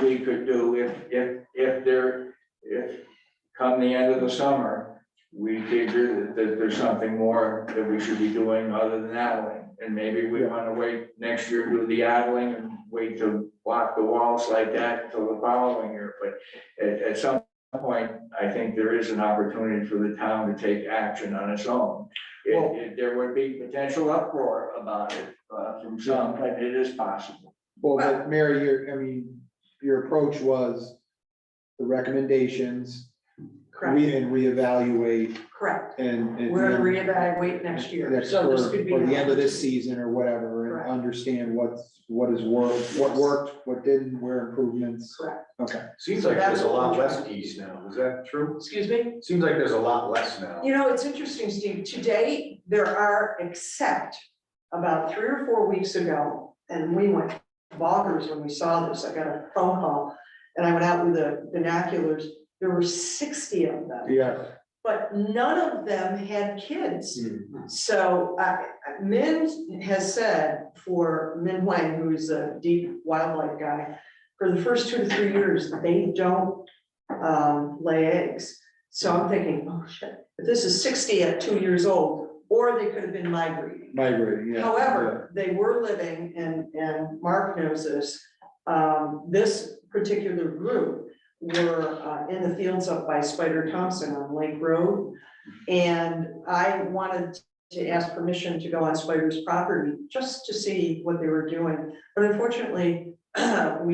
we could do if come the end of the summer, we figure that there's something more that we should be doing other than addling. And maybe we wanna wait next year, do the addling and wait to block the walls like that until the following year. But at some point, I think there is an opportunity for the town to take action on its own. There would be potential uproar about it, from some, but it is possible. Well, but Mary, your approach was the recommendations, Correct, reevaluate correct. and. We're gonna reevaluate next year, Next so this for could be. the end of this season or whatever, and Correct. understand what worked, what didn't, where improvements. Correct. Okay. Seems So like there's that's a what lot we're less trying. geese now, is that true? Excuse me? Seems like there's a lot less now. You know, it's interesting, Steve, today, there are, except about 3 or 4 weeks ago, and we went bonkers when we saw this, I got a phone call, and I went out with the binoculars, there were 60 of them. Yeah. But none of them had kids. So Min has said for Min Wang, who's a deep wildlife guy, for the first 2 to 3 years, they don't lay eggs. So I'm thinking, oh shit, if this is 60 at 2 years old, or they could have been migrating. Migrating, yeah. However, they were living, and Mark knows this, this particular group were in the fields up by Spider Thompson on Lake Road. And I wanted to ask permission to go on Spider's property just to see what they were doing. But unfortunately, haven't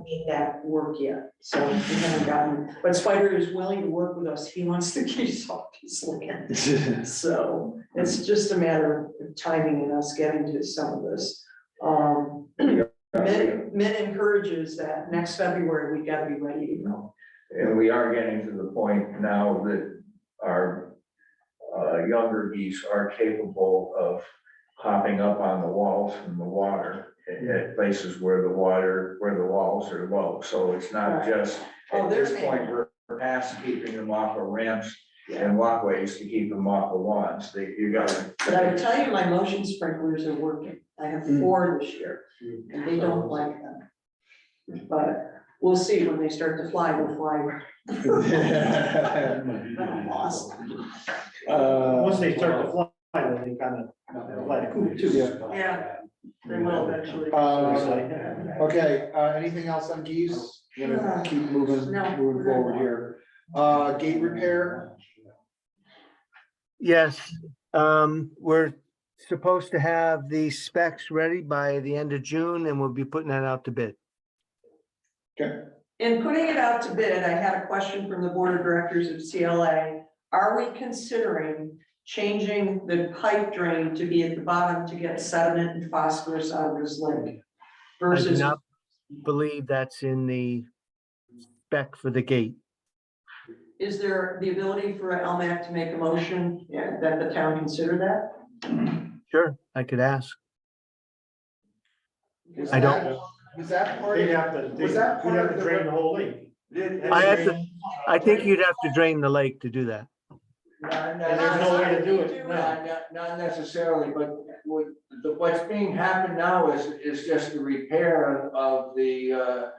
made that work yet, so we haven't gotten, but Spider is willing to work with us. He wants the geese off his land. So it's just a matter of timing and us getting to some of this. Min encourages that next February, we gotta be ready to go. And we are getting to the point now that our younger geese are capable of hopping up on the walls from the water at places where the walls are low. So it's not Right. just, Oh, at they're this point, able. we're past keeping them off of ramps and walkways to keep them off the lawns. You gotta. But I will tell you, my motion sprinklers are working. I have 4 this year, and they don't like them. But we'll see, when they start to fly, they'll fly. Once they start to fly, then they kind of fly the coop too. Yeah. They will eventually. Okay, anything else on geese? We're gonna keep moving No. forward here. Gate repair, Yes, we're supposed to have the specs ready by the end of June and we'll be putting that out to bid. okay, In putting it out to bid, I had a question from the board of directors of CLA. Are we considering changing the pipe drain to be at the bottom to get sediment and phosphorus out of this lake? I do Versus, not believe that's in the spec for the gate. is there the ability for LMAC to make a motion that the town consider that? Sure, I could ask. Was I don't- that- Was that part They'd of, have to, Was that we'd part have of to the- drain the whole lake. I think you'd have to drain the lake to do that. Not There's no way to do it. Not necessarily, but what's being happened now is just the repair of the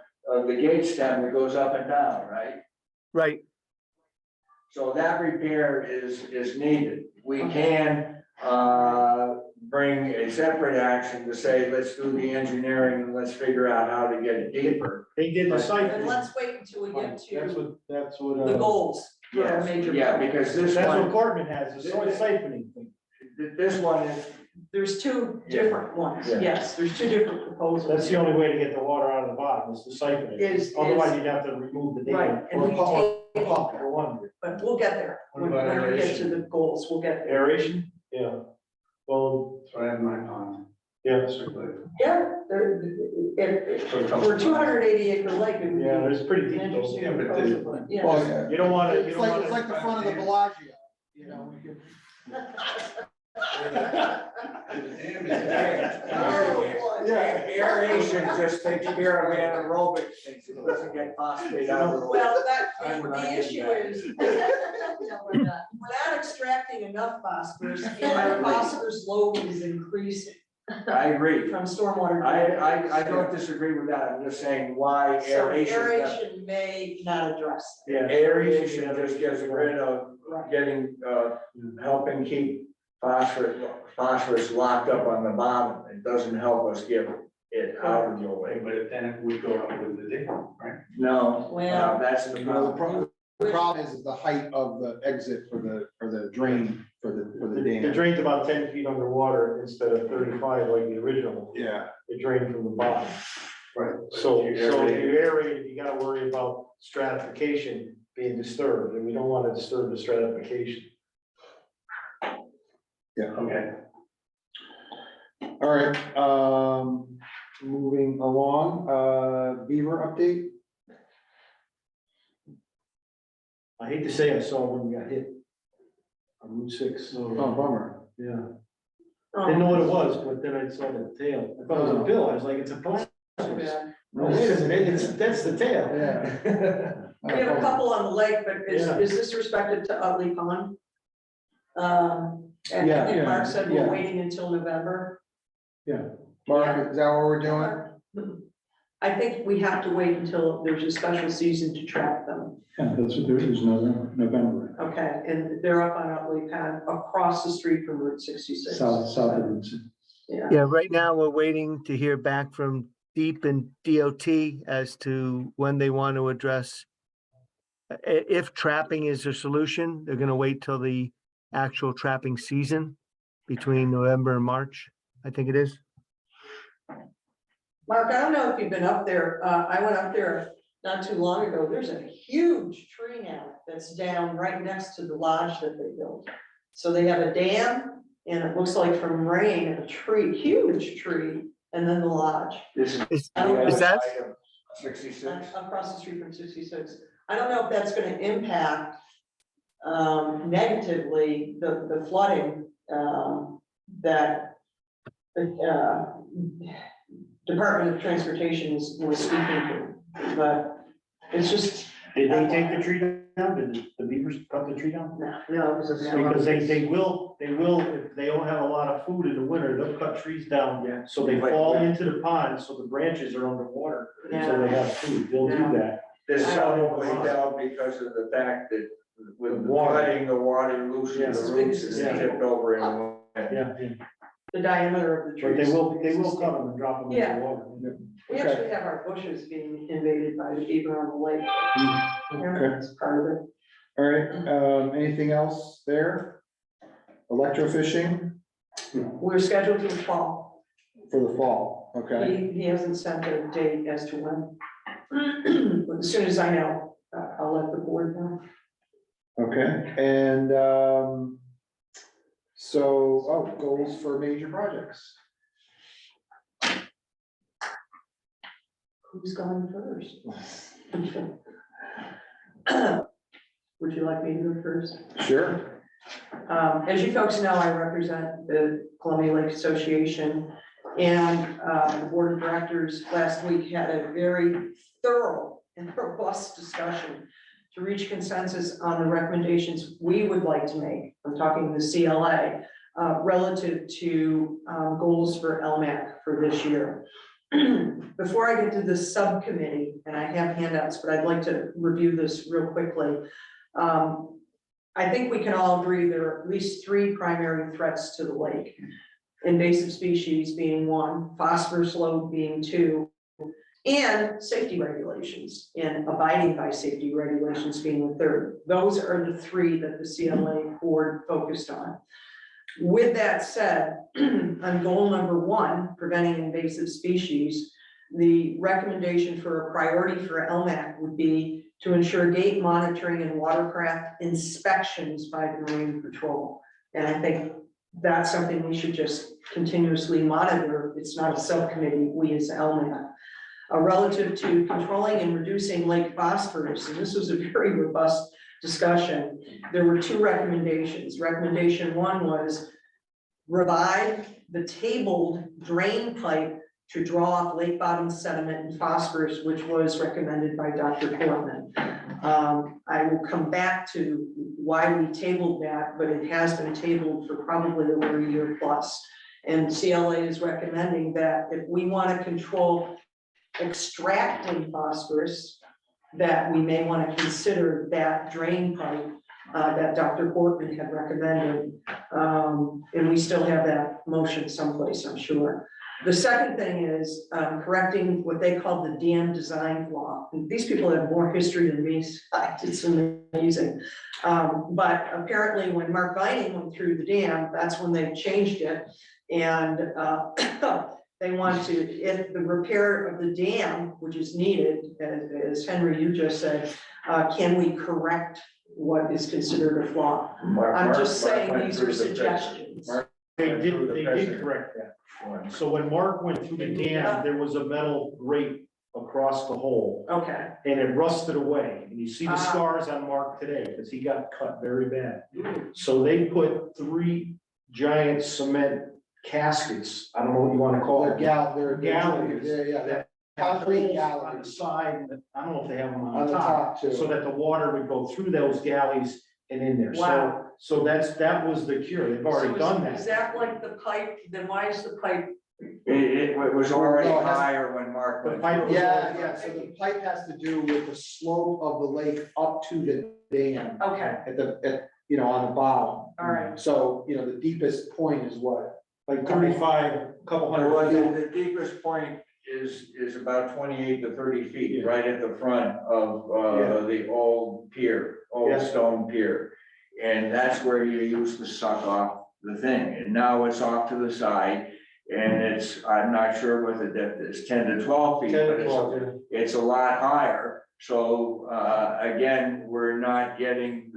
gate stem that goes up and down, right? Right, So that repair is needed. We can, bring a separate action to say, let's do the engineering and let's figure out how to get it deeper. They did the site. And let's wait until we get to That's what. the goals for our Yes, major. yeah, because this That's what one, Cortland has, the soil siphoning thing. this one is, There's 2 different ones, Yeah. yes, there's 2 different proposals. That's the only way to get the water out of the bottom, is the siphoning. Is- Otherwise, you'd have to remove the Right, dam. and we take, For one. but we'll get there, when we get to the goals, we'll get there. Aeration? Yeah. Well, That's what I have in my pond. Yeah, certainly. Yeah, for 280 acre lake, it would be. Yeah, there's pretty deep an though. interesting Yeah, but proposal, but yeah. Well, yeah. You don't wanna, you It's don't like, wanna. it's like the front of the Bellagio, you know, we could. Aeration just takes care of anaerobic things, it doesn't get phosphate out of the. Well, that, I'm the not issue into that. is, No, we're not. without extracting enough phosphorus, our phosphorus load is increasing I agree. from stormwater. I don't disagree with that, I'm just saying why So aeration. aeration may not address that. Yeah. Aeration just gets rid of Right. getting, helping keep phosphorus locked up on the bottom. It doesn't help us get it out of the way. But then it would go up with the dam, right? No, Well- that's the No, problem. the problem is the height of the exit for the drain for the The dam. drain's about 10 feet underwater instead of 35 like the original. Yeah. It drained from the bottom. Right. So if you aerate, you gotta worry about stratification being disturbed, and we don't wanna disturb the stratification. Yeah. Okay. All right, moving along, Beaver update. I hate to say I saw one got hit on Route 6. Oh, bummer. Yeah. Oh, Didn't know what it was, but then I saw the tail. I thought it was a bill. I was like, it's a black. too bad. No, wait a minute, that's the tail. Yeah. We have a couple on the lake, but Yeah. is this respected to Utley Pond? And Yeah, I think Mark said we're yeah. waiting until November. Mark, is that what we're doing? I think we have to wait until there's a special season to track them. Yeah, that's what there is, November, Okay, and they're up on Utley Pond, across the street from Route 66. south of Route 6. Yeah, Yeah, right now we're waiting to hear back from Deep and DOT as to when they want to address. If trapping is a solution, they're gonna wait till the actual trapping season between November and March, I think it is. Mark, I don't know if you've been up there, I went up there not too long ago, there's a huge tree now that's down right next to the lodge that they built. So they have a dam, and it looks like from rain, a tree, huge tree, and then the lodge. This Is Is that, 66. Across the street from 66. I don't know if that's gonna impact negatively the flooding that the Department of Transportation was speaking to, but it's just, Did they take the tree down? Did the beavers cut the tree down? no, it was a. Because they will, if they don't have a lot of food in the winter, they'll cut trees down. Yeah. So they fall into the pond, so the branches are underwater, so Yeah. they have food, they'll do that. This I probably down because of the fact that with letting the water loose in Yes. the roots is Yeah. tipped over in the wind. Yeah, The diameter of the but trees. they will cut them and drop them in Yeah. the water. We actually have our bushes being invaded by the beaver on the lake. Okay. That's part of it. All right, anything else there? Electrofishing We're scheduled for the fall. for the fall, okay? He hasn't sent a date as to when. But as soon as I know, I'll let the board know. Okay, and, goals for major projects. Who's going first? Would you like me to go first? Sure. As you folks know, I represent the Columbia Lake Association. And the board of directors last week had a very thorough and robust discussion to reach consensus on the recommendations we would like to make. I'm talking the CLA relative to goals for LMAC for this year. Before I get to the subcommittee, and I have handouts, but I'd like to review this real quickly. I think we can all agree there are at least three primary threats to the lake. Invasive species being one, phosphorus load being two, and safety regulations and abiding by safety regulations being the third. Those are the three that the CLA board focused on. With that said, on goal number one, preventing invasive species, the recommendation for a priority for LMAC would be to ensure gate monitoring and watercraft inspections by the Marine Patrol. And I think that's something we should just continuously monitor it's not a subcommittee, we as LMAC. Relative to controlling and reducing lake phosphorus, and this was a very robust discussion. There were two recommendations. Recommendation one was revive the tabled drain pipe to draw off lake bottom sediment and phosphorus, which was recommended by Dr. Portman. I will come back to why we tabled that, but it has been tabled for probably over a year plus. And CLA is recommending that if we want to control extracting phosphorus, that we may want to consider that drain pipe that Dr. Portman had recommended. And we still have that motion someplace, I'm sure. The second thing is correcting what they call the dam design flaw. And these people have more history than me, so it's amazing. But apparently when Mark Vining went through the dam, that's when they changed it. And they want to, if the repair of the dam, which is needed, as Henry, you just said, can we correct what is considered a flaw? I'm just saying these are suggestions. They did correct that. So when Mark went through the dam, there was a metal grate across the hole Okay, and it rusted away. And you see the scars on Mark today because he got cut very bad. So they put 3 giant cement caskets, I don't know what you want to call They're it. they're Galleries. Yeah. Concrete Concrete galleries on the galleries side, I don't know if they have them on on the the top, top too. so that the water would go through those galleys and in there. Wow. So that was the cure. They've already So done is that. that like the pipe, then why is the pipe? It was already No, it has- higher when Mark The went pipe through. was- Yeah, so the pipe has to do with the slope of the lake up to the dam Okay, on the bottom. all right, So, the deepest point is what? Like 35, couple Well, hundred feet. the deepest point is about 28 to 30 feet, right at the front of the old pier, old Yeah. stone pier. And that's where you used to suck off the thing, and now it's off to the side. And I'm not sure what the depth is, 10 to 12 feet, 10 but to 12, yeah. it's a lot higher. So, again, we're not getting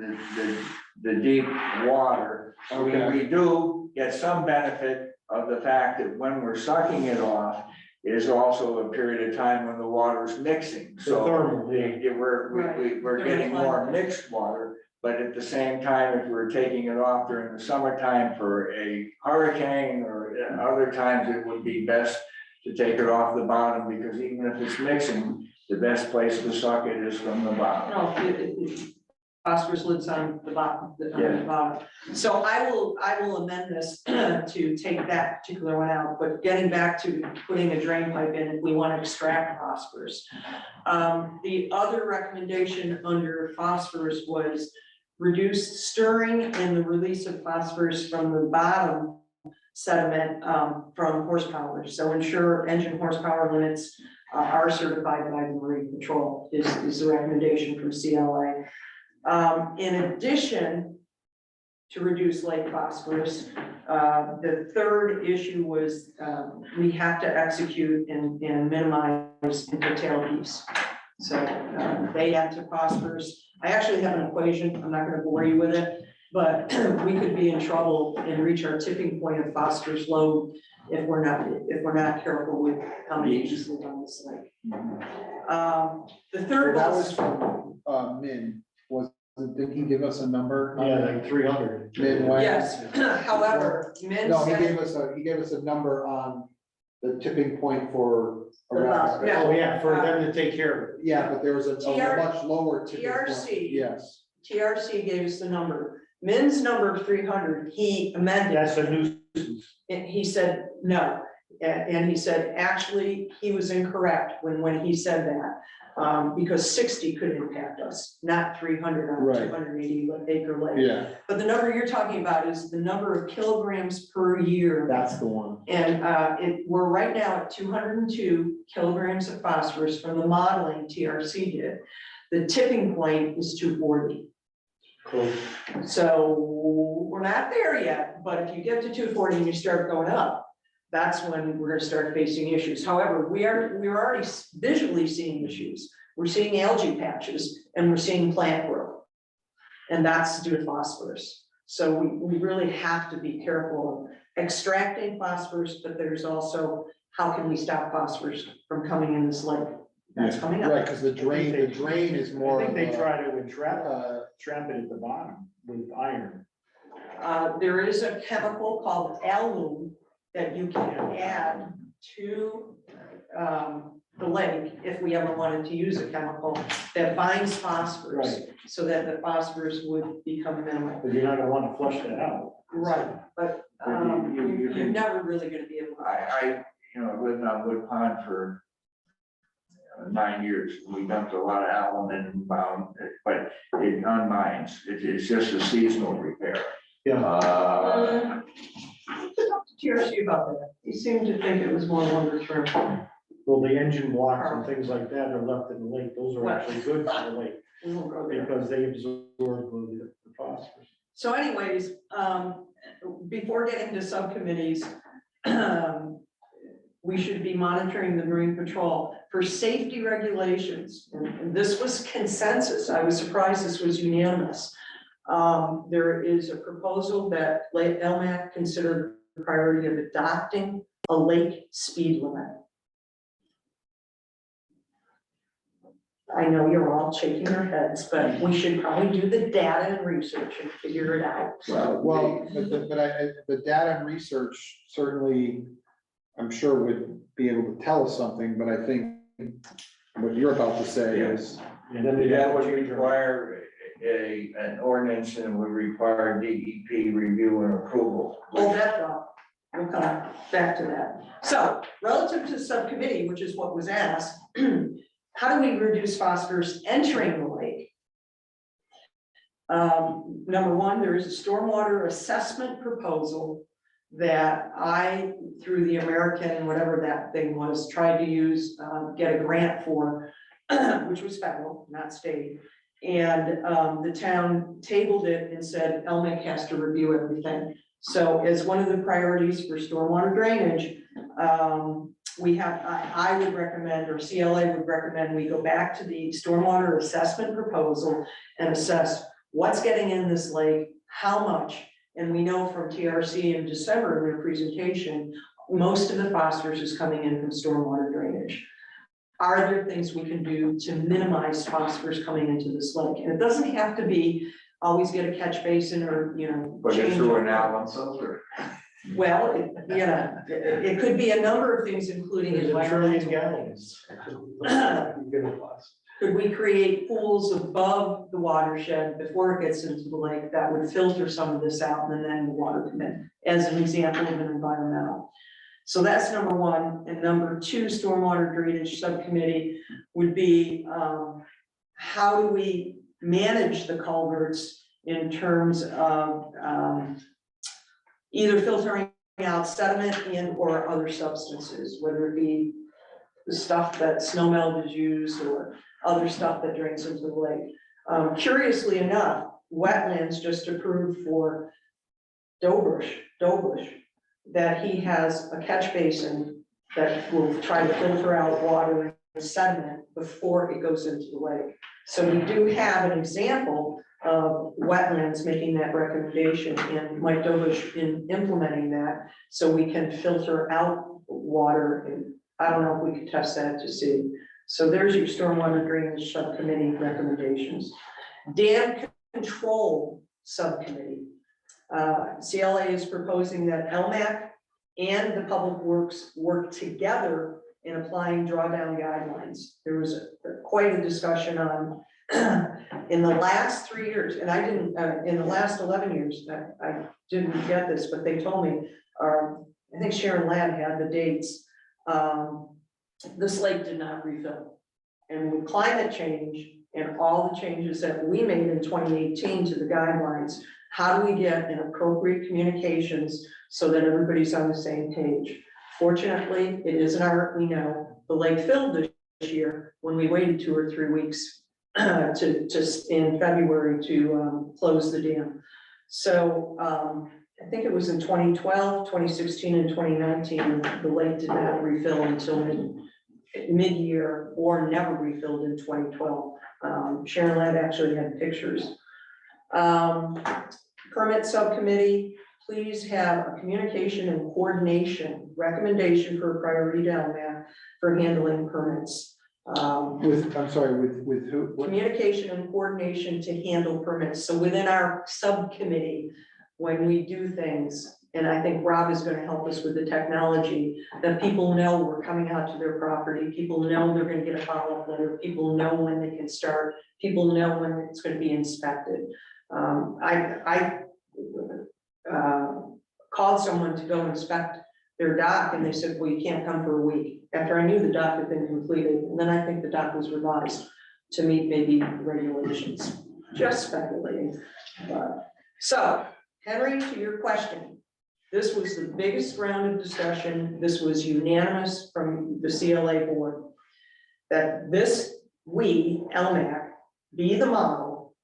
the deep water. Okay. We do get some benefit of the fact that when we're sucking it off is also a period of time when the water's mixing. The So thermal, yeah. we're getting more mixed water, but at the same time, if we're taking it off during the summertime for a hurricane or other times, it would be best to take it off the bottom, because even if it's mixing, the best place to suck it is from the bottom. no, phosphorus lives on the bottom, on the bottom. So I will amend this to take that particular one out, but getting back to putting a drain pipe in, if we want to extract phosphorus. The other recommendation under phosphorus was reduce stirring and the release of phosphorus from the bottom sediment from horsepower. So ensure engine horsepower limits are certified by the Marine Patrol is the recommendation from CLA. In addition to reduce lake phosphorus, the third issue was we have to execute and minimize infiltrate leaks. So they add to phosphorus. I actually have an equation, I'm not gonna bore you with it, but we could be in trouble and reach our tipping point of phosphorus load if we're not careful with how many inches live on this lake. The third That was was from, Min, did he give us a number? Yeah, like 300. Min, when? yes, however, Min No, he said, gave us a number on the tipping point for. The last, yeah. Oh, yeah, for them to take care of it. Yeah, but there was a TR much lower tipping point. TRC. Yes. TRC gave us the number. Min's number of 300, he amended. That's a nuisance. And he said, no, and he said, actually, he was incorrect when he said that. Because 60 could impact us, not 300 on a Right. 280 acre lake. Yeah, But the number you're talking about is the number of kilograms per year. that's the one. And we're right now at 202 kilograms of phosphorus from the modeling TRC did. The tipping point is 240. Cool. So we're not there yet, but if you get to 240 and you start going up, that's when we're gonna start facing issues. However, we're already visually seeing issues. We're seeing algae patches and we're seeing plant growth. And that's due to phosphorus. So we really have to be careful. extracting phosphorus, but there's also, how can we stop phosphorus from coming in this lake? That's coming Right, up. because the drain is more I of think they a, try to trap it at the bottom with iron. There is a chemical called alum that you can add to, the lake, if we ever wanted to use a chemical that binds phosphorus, so that the phosphorus would become minimal. But you're not gonna wanna flush that out. Right, but, You you're can- never really gonna be able to. I lived on Wood Pond for 9 years. We dumped a lot of alum and but it unmines. It's just a seasonal repair. Yeah. TRC about that. He seemed to think it was more longer term. Well, the engine blocks and things like that are left in the lake, those are actually good for the lake, We won't go there. because they absorb the phosphorus. So anyways, before getting to subcommittees, we should be monitoring the Marine Patrol for safety regulations. And this was consensus. I was surprised this was unanimous. There is a proposal that LMAC considered the priority of adopting a lake speed limit. I know you're all shaking your heads, but we should probably do the data and research and figure it out. well, the data and research certainly, I'm sure would be able to tell us something, but I think what you're about to say is, And then they That have would to change our. require an ordinance and would require DEP review and approval. Hold that thought. We'll come back to that. So relative to subcommittee, which is what was asked, how do we reduce phosphorus entering the lake? Number one, there is a stormwater assessment proposal that I, through the American, whatever that thing was, tried to use, get a grant for, which was federal, not state. And the town tabled it and said LMIC has to review everything. So as one of the priorities for stormwater drainage, we have, I would recommend, or CLA would recommend, we go back to the stormwater assessment proposal and assess what's getting in this lake, how much. And we know from TRC in December in their presentation, most of the phosphorus is coming in from stormwater drainage. Are there things we can do to minimize phosphorus coming into this lake? And it doesn't have to be always get a catch basin or, But it's change through it. an alum filter. Well, it could be a number of things, including There's a trillion environmental. gallons. Could we create pools above the watershed before it gets into the lake that would filter some of this out and then the water come in, as an example of an environmental? So that's number one. And number two, stormwater drainage subcommittee would be, how do we manage the culverts in terms of, either filtering out sediment and or other substances, whether it be the stuff that snow melt is used or other stuff that drains into the lake. Curiously enough, wetlands just approved for Dobush, that he has a catch basin that will try to filter out water and sediment before it goes into the lake. So we do have an example of wetlands making that recommendation and Mike Dobush in implementing that, so we can filter out water. And I don't know if we could test that to see. So there's your stormwater drainage subcommittee recommendations. Dam control subcommittee. CLA is proposing that LMAC and the Public Works work together in applying drawdown guidelines. There was quite a discussion on in the last 3 years, and I didn't, in the last 11 years, I didn't get this, but they told me, I think Sharon Ladd had the dates. This lake did not refill. And with climate change and all the changes that we made in 2018 to the guidelines, how do we get an appropriate communications so that everybody's on the same page? Fortunately, it isn't we know, the lake filled this year when we waited 2 or 3 weeks in February to close the dam. So I think it was in 2012, 2016, and 2019, the lake did not refill until mid-year or never refilled in 2012. Sharon Ladd actually had pictures. Permit subcommittee, please have a communication and coordination recommendation for a priority down there for handling permits. I'm sorry, with who? What? Communication and coordination to handle permits. So within our subcommittee, when we do things, and I think Rob is gonna help us with the technology, that people know we're coming out to their property, people know they're gonna get a follow-up letter, people know when they can start, people know when it's gonna be inspected. I called someone to go inspect their dock, and they said, well, you can't come for a week, after I knew the dock had been completed, and then I think the dock was revised to meet maybe regulations, just speculating. So, Henry, to your question, this was the biggest round of discussion, this was unanimous from the CLA board, that this, we, LMAC, be the model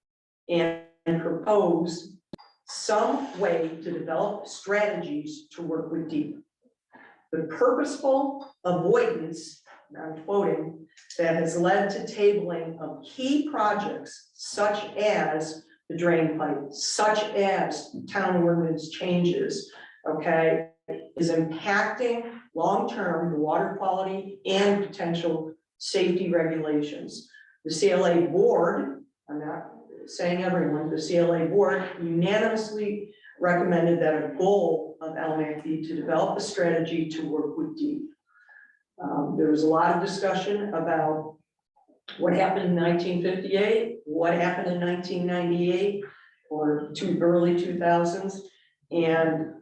and propose some way to develop strategies to work with DEEP. The purposeful avoidance, and I'm quoting, that has led to tabling of key projects such as the drain pipe, such as town ordinance changes, okay, is impacting long-term the water quality and potential safety regulations. The CLA board, I'm not saying everyone, the CLA board unanimously recommended that a goal of LMAC be to develop a strategy to work with DEEP. There was a lot of discussion about what happened in 1958, what happened in 1998, or early 2000s, and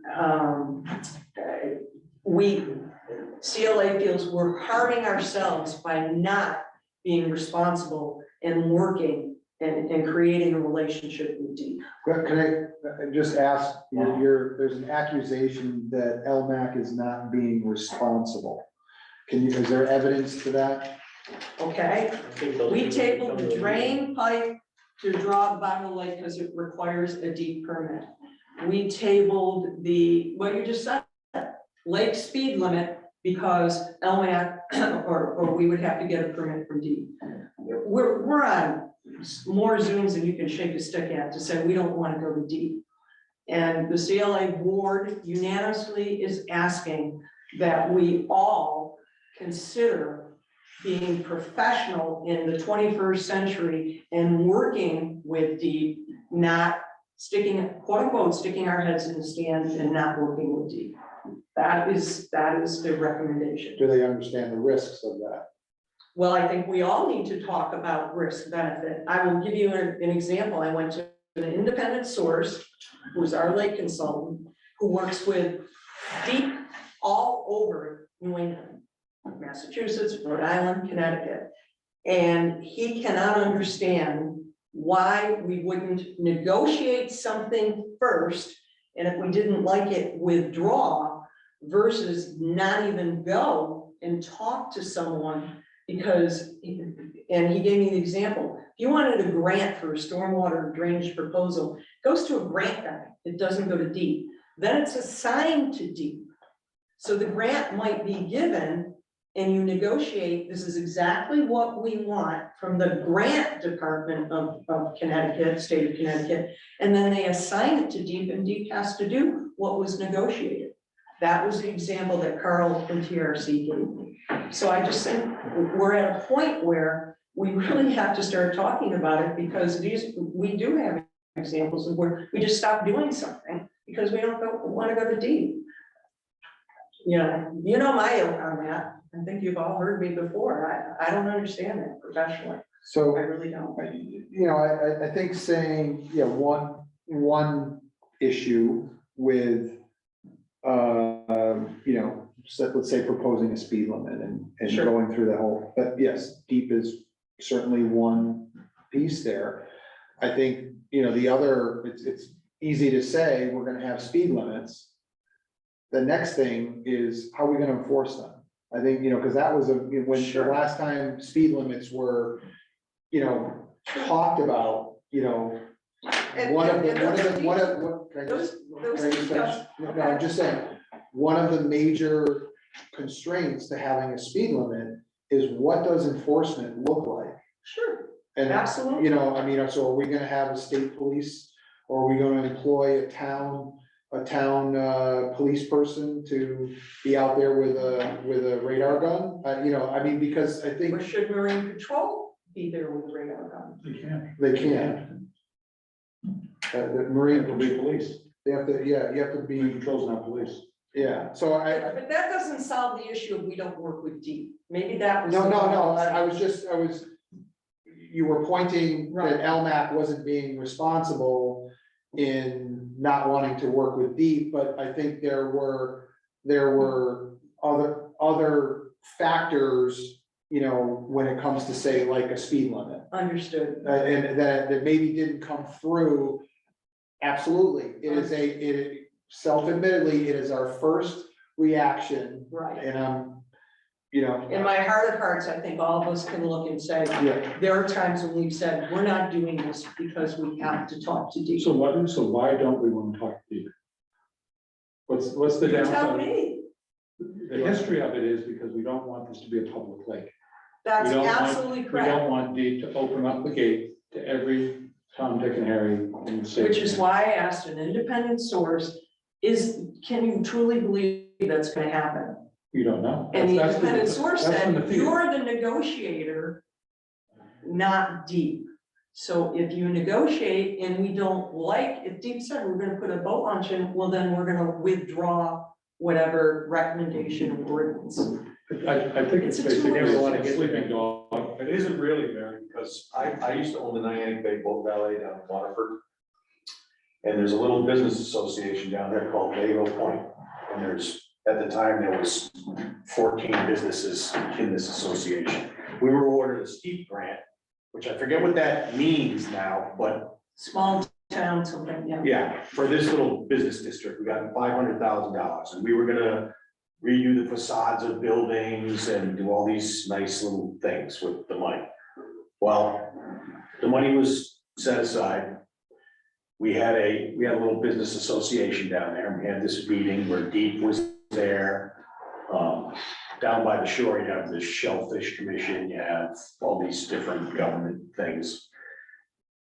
CLA feels we're harming ourselves by not being responsible and working and creating a relationship with DEEP. Can I just ask, there's an accusation that LMAC is not being responsible. Is there evidence to that? Okay, we tabled the drain pipe to draw the bottom of the lake because it requires a DEEP permit. We tabled what you just said, lake speed limit, because LMAC, or we would have to get a permit from DEEP. We're on more Zooms than you can shake a stick at to say we don't want to go to DEEP. And the CLA board unanimously is asking that we all consider being professional in the 21st century and working with DEEP, not sticking, quote unquote, sticking our heads in the sand and not working with DEEP. That is the recommendation. Do they understand the risks of that? Well, I think we all need to talk about risk benefit. I will give you an example. I went to an independent source, who's our lake consultant, who works with DEEP all over New England, Massachusetts, Rhode Island, Connecticut. And he cannot understand why we wouldn't negotiate something first, and if we didn't like it, withdraw, versus not even go and talk to someone. Because, and he gave me the example, if you wanted a grant for a stormwater drainage proposal, it goes to a grant guy, it doesn't go to DEEP. Then it's assigned to DEEP. So the grant might be given and you negotiate, this is exactly what we want from the grant department of Connecticut, state of Connecticut, and then they assign it to DEEP, and DEEP has to do what was negotiated. That was the example that Carl from TRC gave me. So I just think we're at a point where we really have to start talking about it, because we do have examples of where we just stop doing something because we don't want to go to DEEP. You know my own on that. I think you've all heard me before. I don't understand that professionally. So, I really don't. I think saying, one issue with, let's say proposing a speed limit and Sure. going through the whole, but yes, DEEP is certainly one piece there. I think, the other, it's easy to say, we're gonna have speed limits. The next thing is, how are we gonna enforce them? I think, because that was when the last time speed limits were, talked about, one of the, no, I'm just saying, one of the major constraints to having a speed limit is, what does enforcement look like? Sure, And, absolutely. so are we gonna have a state police, or are we gonna employ a town a town, police person to be out there with a radar gun? You know, I mean, because I Or think should Marine Patrol be there with a radar gun? They can't. they can. The Marine, It'll be police. they have to, yeah, you have to Marine be, Patrol's not police. yeah, so I, But that doesn't solve the issue of we don't work with deep. Maybe that was. no, I was, you were pointing Right. that LMAC wasn't being responsible in not wanting to work with deep, but I think there were other factors, you know, when it comes to say like a speed limit. Understood. And that maybe didn't come through. Absolutely, self-admittedly, it is our first reaction, Right. and you know. In my heart of hearts, I think all of us can look and say, Yeah, there are times when we've said, we're not doing this because we have to talk to deep. So why don't we want to talk to deep? What's the You tell downside? me. The history of it is because we don't want this to be a public lake. That's We don't want- absolutely We correct. don't want deep to open up the gate to every Tom, Dick and Harry in the city. Which is why I asked an independent source, can you truly believe that's gonna happen? You don't know. And the That's independent source that's from said, the field. you're the negotiator, not deep. So if you negotiate and we don't like, if deep said we're gonna put a boat launch in, well, then we're gonna withdraw whatever recommendation or ordinance. I think it's It's a tool. basically Never wanna a get sleeping there. dog. It isn't really, Mary, because I used to own the Niantic Bay Boat Valet down in Waterford. And there's a little business association down there called Naval Point, and at the time, there was 14 businesses in this association. We were awarded a steep grant, which I forget what that means now, but Small town, something, yeah. yeah, for this little business district, we got $500,000, and we were gonna redo the facades of buildings and do all these nice little things with the money. Well, the money was set aside. We had a little business association down there, and we had this meeting where Deep was there. Down by the shore, you have the Shellfish Commission, you have all these different government things.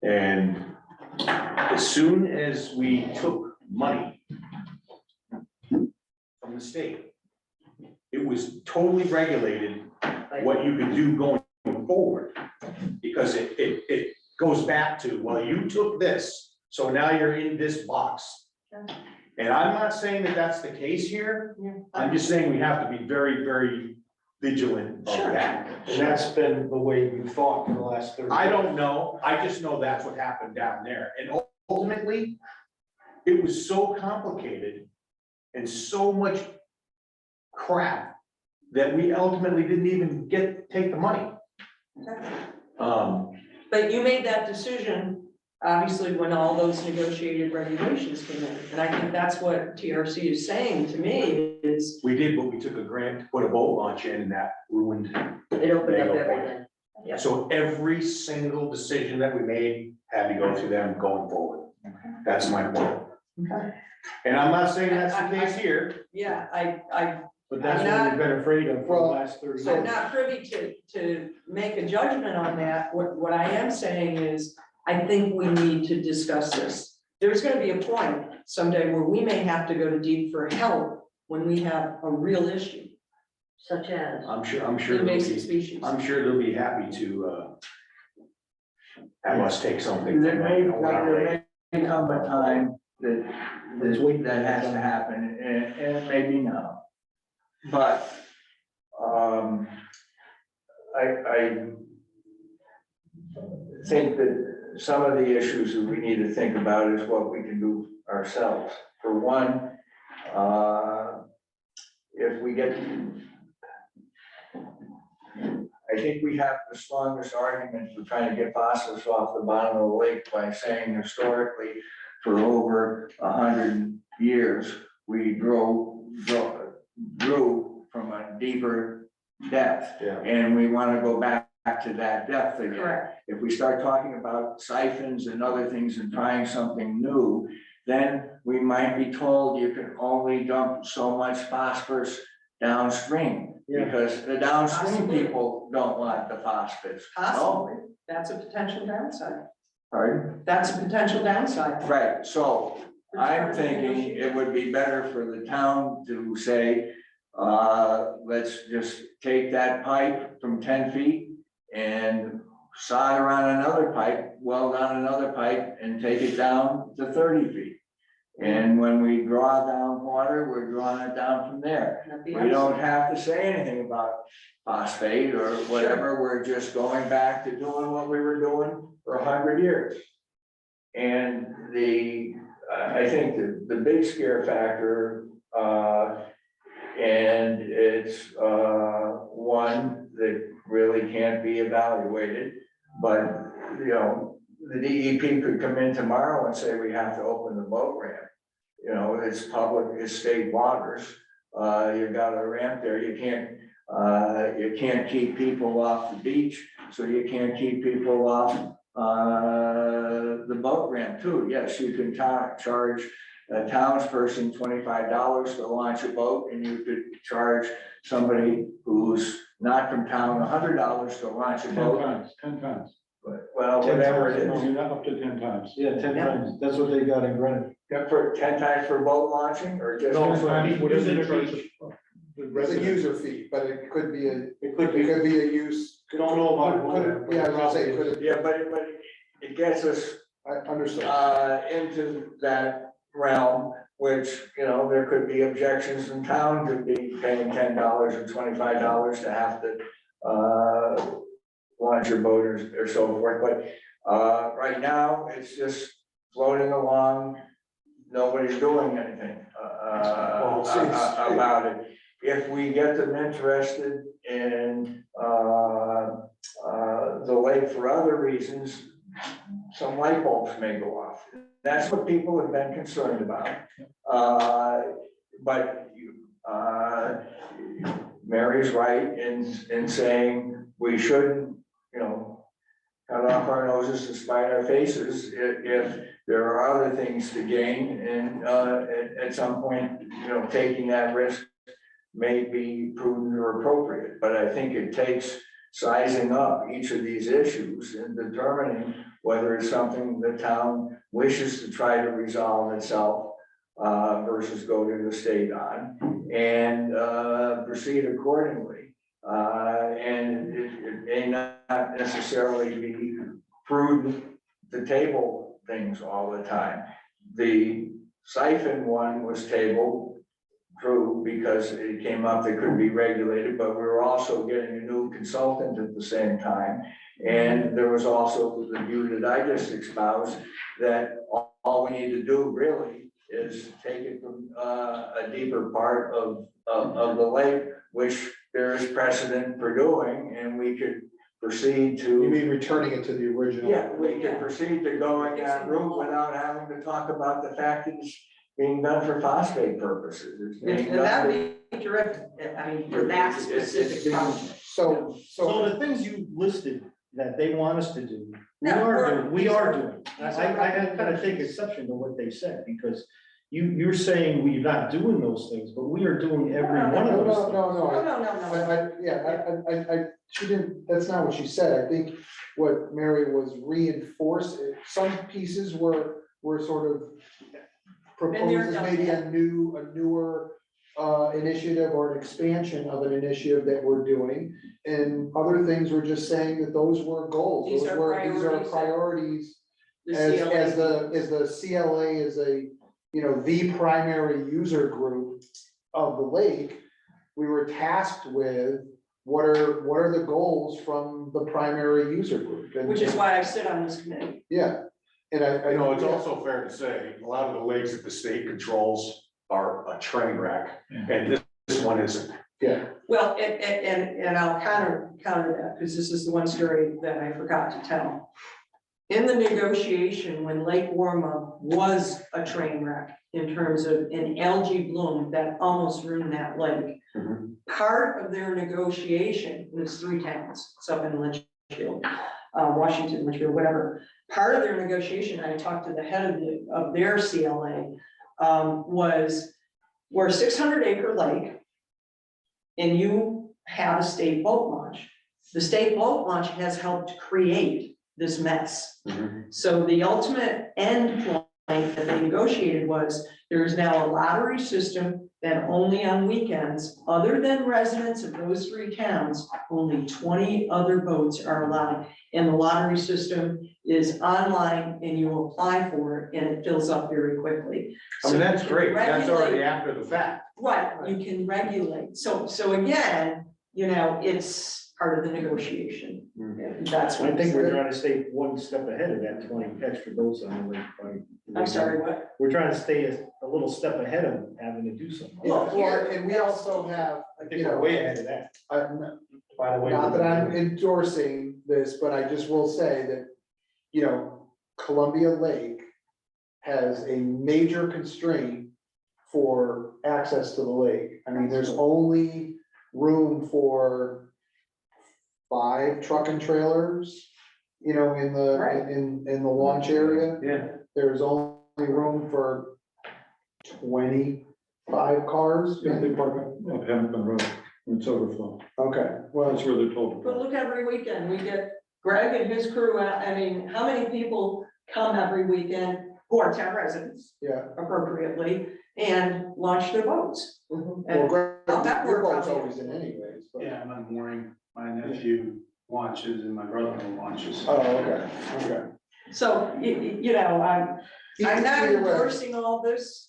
And as soon as we took money from the state, it was totally regulated what you could do going forward. Because it goes back to, well, you took this, so now you're in this box. And I'm not saying that that's the case here, I'm just saying we have to be very, very vigilant of Sure. that. And that's been the way you thought for the last 30 years. I don't know, I just know that's what happened down there, and ultimately, it was so complicated and so much crap that we ultimately didn't even take the money. But you made that decision, obviously, when all those negotiated regulations came in. And I think that's what TRC is saying to me is, We did, but we took a grant to put a boat launch in, and that ruined. It opened up Naval Point. everything. Yeah. So every single decision that we made had to go through them going forward. That's my point. okay, And I'm not saying that's the case here, yeah, But that's I'm what not- we've been afraid of for the Well, last 30 I'm years. not privy to make a judgment on that. What I am saying is, I think we need to discuss this. There's gonna be a point someday where we may have to go to deep for help when we have a real issue, Such as, I'm sure invasive species. they'll be happy to, have us take something. There from may, them. there may come a time that has to happen, and maybe now. But, I think that some of the issues that we need to think about is what we can do ourselves. For one, if we get, I think we have the strongest argument for trying to get phosphorus off the bottom of the lake by saying historically, for over 100 years, we drew from a deeper depth. Yeah. And we want to go back to that depth again. Correct. If we start talking about siphons and other things and trying something new, then we might be told you can only dump so much phosphorus downstream. Yeah. Because the downstream Possibly. people don't want the phosphorus. Possibly, that's a potential downside. Pardon? That's a potential downside. Right, so I'm thinking it would be better for the town to say, let's just take that pipe from 10 feet and solder on another pipe, weld on another pipe and take it down to 30 feet. And when we draw down water, we're drawing it down from there. That'd be We don't have to say anything about phosphate or whatever, we're just going back to doing what we were doing for 100 years. And I think the big scare factor, and it's, one that really can't be evaluated, but, you know, the DEP could come in tomorrow and say we have to open the boat ramp. You know, it's public, it's state waters, you've got a ramp there, you can't keep people off the beach, so you can't keep people off the boat ramp too. Yes, you can charge a townsperson $25 to launch a boat, and you could charge somebody who's not from town $100 to launch a 10 boat. times, 10 times. But, well, 10 whatever it times, is, no, not up to 10 times. Yeah, 10 times, that's what they got in Greenwich. for 10 times for boat launching or just? No, 10 for times, people whatever using the the charge beach. the It's a resident. user fee, but it could be a, It could it be, could be a use. don't know about Could- it. Yeah, I was gonna say, could it, Yeah, but it gets us I understand. into that realm, which, you know, there could be objections in town to be paying $10 or $25 to have to launch your boat or so forth, but right now, it's just floating along. Nobody's doing anything about it. If we get them interested in the lake for other reasons, some light bulbs may go off. That's what people have been concerned about. But Mary's right in saying we shouldn't, you know, cut off our noses to spite our faces if there are other things to gain. And at some point, you know, taking that risk may be prudent or appropriate. But I think it takes sizing up each of these issues and determining whether it's something the town wishes to try to resolve itself versus go to the state on and proceed accordingly. And it may not necessarily be prudent to table things all the time. The siphon one was tabled, true, because it came up that could be regulated, but we were also getting a new consultant at the same time. And there was also the view that I just espoused, that all we need to do really is take it from a deeper part of the lake, which there is precedent for doing, and we could proceed You to, mean returning it to the original? yeah, we could proceed to going that route without having to talk about the fact that it's being done for phosphate purposes. It's being And done that for- would be terrific, I mean, for that specific project. So, So the things you listed that they want us to do, No, we are doing. I kind of take exception to what they said, because you're saying we're not doing those things, but we are doing every one no, of those no, things. no, No, no, no. she didn't, that's not what she said. I think what Mary was reinforced, some pieces were sort of proposed as maybe a newer initiative or an expansion of an initiative that we're doing. And other things were just saying that those were goals. These Those are were, these are priorities. priorities. The As CLA. the CLA is a, you know, the primary user group of the lake, we were tasked with what are the goals from the primary user group? And- Which is why I sit on this committee. Yeah, and I You know, know it's also fair to say, a lot of the lakes that the state controls are a train wreck, and this one isn't. yeah, Well, and I'll counter that, because this is the one story that I forgot to tell. In the negotiation, when Lake Warma was a train wreck in terms of an algae bloom that almost ruined that lake. Mhm. Part of their negotiation was 3 towns, it's up in Litchfield, Washington, Litchfield, whatever. Part of their negotiation, I talked to the head of their CLA, was we're a 600-acre lake, and you have a state boat launch. The state boat launch has helped create this mess. Mhm. So the ultimate end that they negotiated was, there is now a lottery system that only on weekends, other than residents of those three towns, only 20 other boats are allowed. And the lottery system is online and you apply for it and it fills up very quickly. I mean, that's So you great, can that's already regulate- after the fact. Right, you can regulate. So again, you know, it's part of the negotiation. And that's what I think we're we're. trying to stay one step ahead of that 20 extra boats on the lake. I'm sorry, what? We're trying to stay a little step ahead of having to do something. Well, Well, and we also have, I you think we're know, way ahead of that, by the way. not that I'm endorsing this, but I just will say that, you know, Columbia Lake has a major constraint for access to the lake. I mean, there's only room for 5 truck and trailers, you know, in Right. the, in the launch area. Yeah. There's only room for 25 cars. Yeah, they park up Hampton Road, it's overflow, Okay, well, that's where they're told. But look, every weekend, we get Greg and his crew out. I mean, how many people come every weekend who are town residents yeah. appropriately and launch their boats? Well, And Greg, that your worked boat's out. always in anyways, but. Yeah, I'm on mooring, my nephew launches and my brother-in-law launches. Oh, okay, okay. so, you know, I'm not Either way, endorsing all this.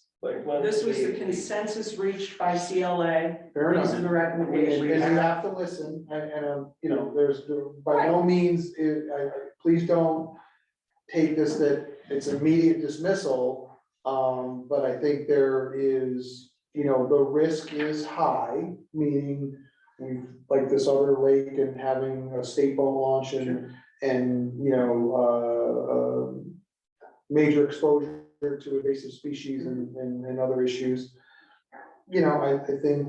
This was the consensus reached by CLA. Fair These enough. are the And recommendations. you have to listen, and, you know, by no means, please don't take this that it's immediate dismissal. But I think there is, you know, the risk is high, meaning we've, like this other lake and having a state boat launch and, you know, major exposure to invasive species and other issues. You know, I think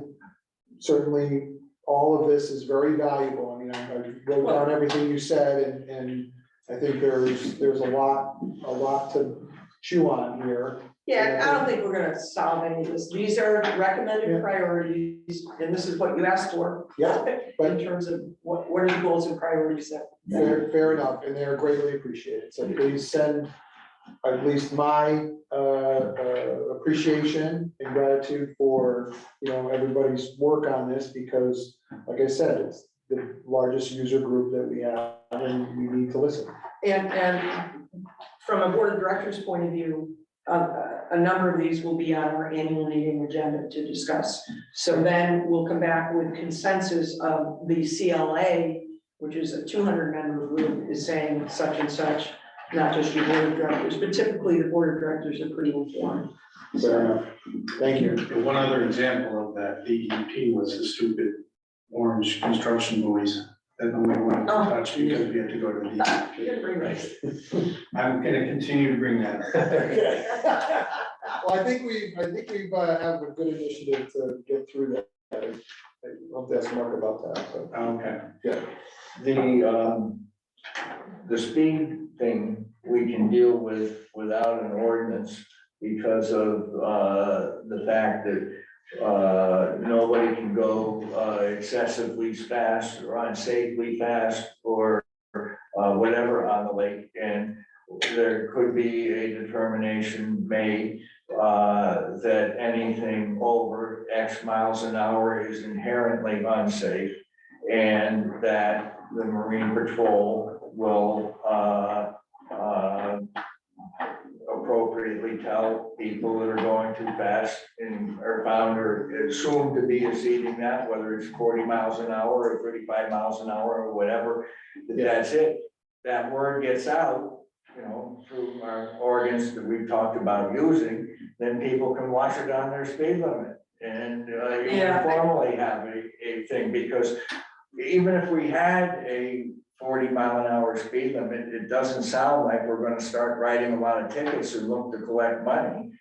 certainly all of this is very valuable. I mean, I wrote down everything you said and I think there's a lot to chew on here. Yeah, I don't think we're gonna solve any of this. These are recommended Yeah. priorities, and this is what you asked for. Yeah, but- In terms of what are the goals and priorities that. Fair enough, and they're greatly appreciated. So please send at least my appreciation and gratitude for, you know, everybody's work on this because, like I said, it's the largest user group that we have and we need to listen. And from a board of directors point of view, a number of these will be on our annual meeting agenda to discuss. So then we'll come back with consensus of the CLA, which is a 200-member group, is saying such and such, not just your board of directors, but typically the board of directors are pretty informed. Fair enough. Thank you. One other example of that DEP was the stupid orange construction buoys that nobody wanted to touch because we had to go to the You DEP. didn't bring that. I'm gonna continue to bring that up. Okay. Well, I think we've have a good initiative to get through that. I'll have to ask Mark about that, so. Okay. The speed thing, we can deal with without an ordinance because of, the fact that, nobody can go, excessively fast or unsafely fast or, whatever on the lake. And there could be a determination made, that anything over X miles an hour is inherently unsafe. And that the Marine Patrol will, appropriately tell people that are going too fast and are found or assumed to be exceeding that, whether it's 40 miles an hour or 35 miles an hour or whatever, that's it. That word gets out, you know, through our organs that we've talked about using, then people can watch it on their speed limit. And informally have a thing, because even if we had a 40-mile-an-hour speed limit, it doesn't sound like we're gonna start writing a lot of tickets and look to collect money.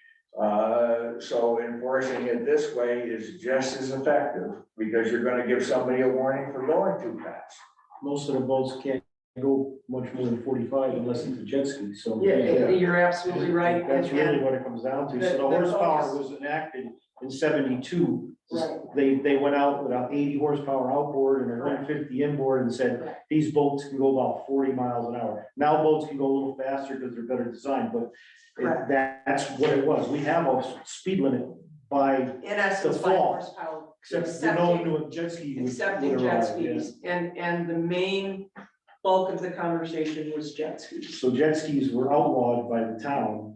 So enforcing it this way is just as effective, because you're gonna give somebody a warning for going too fast. Most of the boats can't go much more than 45 unless it's a jet ski, so. Yeah, you're absolutely right. That's really And what it comes down to. That- So the that's horsepower always- was enacted in 72. Right. They went out with an 80 horsepower outboard and a 150 inboard and said, these boats can go about 40 miles an hour. Now boats can go a little faster because they're better designed, but Correct. that's what it was. We have a speed limit by, In essence, The 5 fall. horsepower. except you know, into a jet ski. would- Accepting would jet arrive, yeah. skis, and the main bulk of the conversation was jet skis. So jet skis were outlawed by the town.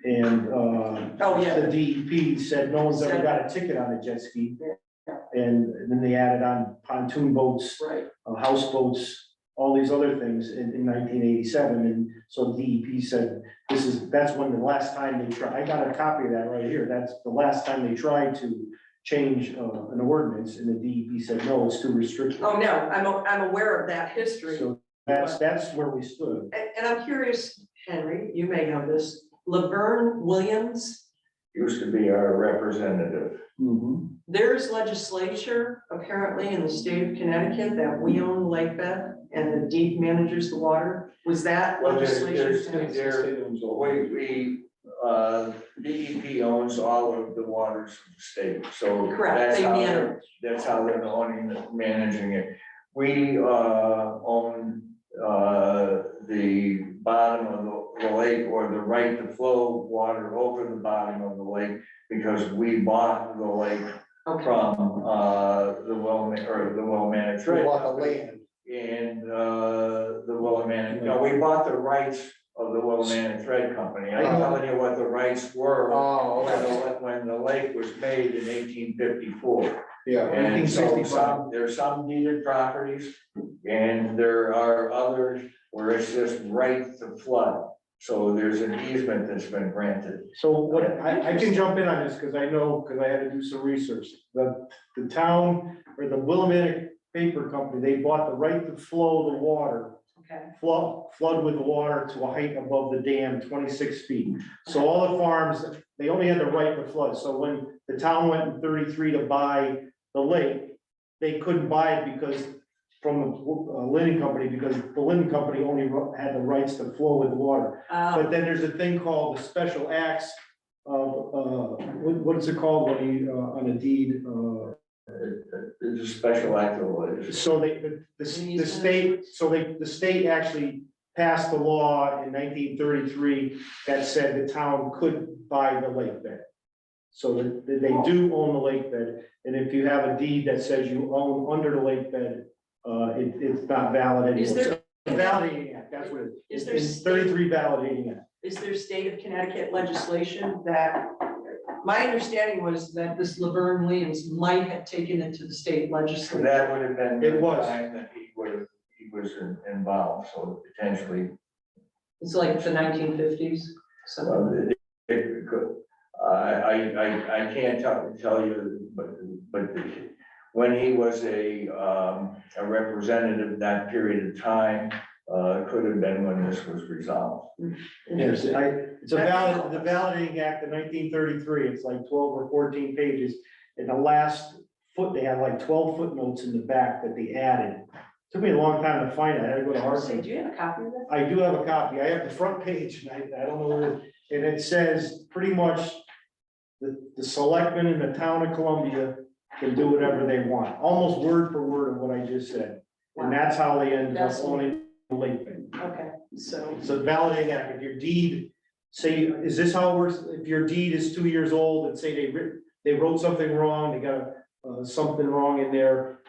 And, Oh, yeah. the DEP said no one's ever got a ticket on a jet ski. And then they added on pontoon boats, Right. houseboats, all these other things in 1987. And so the DEP said, that's when the last time they tried, I got a copy of that right here. That's the last time they tried to change an ordinance, and the DEP said, no, it's too restrictive. Oh, no, I'm aware of that history. So that's where we stood. And I'm curious, Henry, you may know this, Laverne Williams, Used to be our representative. there's legislature apparently in the state of Connecticut that we own the lake bed and the deed manages the water. Was that Well, there's- legislation? DEP owns all of the waters of the state, so. Correct, that's they how manage. That's how they're managing it. We, own, the bottom of the lake, or the right to flow water over the bottom of the lake, because we bought the lake Okay, from, the well-managed. We bought the land. And, the well-managed, no, we bought the rights of the well-managed thread company. I'm telling you what the rights were Oh, okay. when the lake was made in 1854. Yeah. And so 1865. there's some deeded properties, and there are others where it's just right to flood. So there's an easement that's been granted. So what, I can jump in on this, because I know, because I had to do some research. The town, or the Willamette Paper Company, they bought the right to flow the water, okay, flood with the water to a height above the dam, 26 feet. So all the farms, they only had the right to flood. So when the town went in 33 to buy the lake, they couldn't buy it because, from the Linden Company, because the Linden Company only had the rights to flow with the water. But then there's a thing called the special acts of, what is it called when you, on a deed, There's a special act of law. so the state actually passed the law in 1933 that said the town could buy the lake bed. So that they do own the lake bed, and if you have a deed that says you own under the lake bed, it's not valid anymore. Is there- So, validating act, that's what it Is is. there It's 33 validating act. is there state of Connecticut legislation that, my understanding was that this Laverne Williams might have taken it to the state legislature. That would have been. It was. the time that he was involved, so potentially. It's like the 1950s, so, It could, I can't tell you, but when he was a representative that period of time, could have been when this was resolved. Yes, it's the validating act of 1933, it's like 12 or 14 pages. And the last they have like 12 footnotes in the back that they added. Took me a long time to find it, I had to go to say, Hartford. do you have a copy of that? I do have a copy, I have the front page, and I don't know where, and it says pretty much the selectmen in the town of Columbia can do whatever they want, almost word for word of what I just said. And that's how they ended up That's- owning the lake bed. Okay, so, It's a validating act, if your deed, say, is this how it works? If your deed is 2 years old and say they wrote something wrong, they got something wrong in there.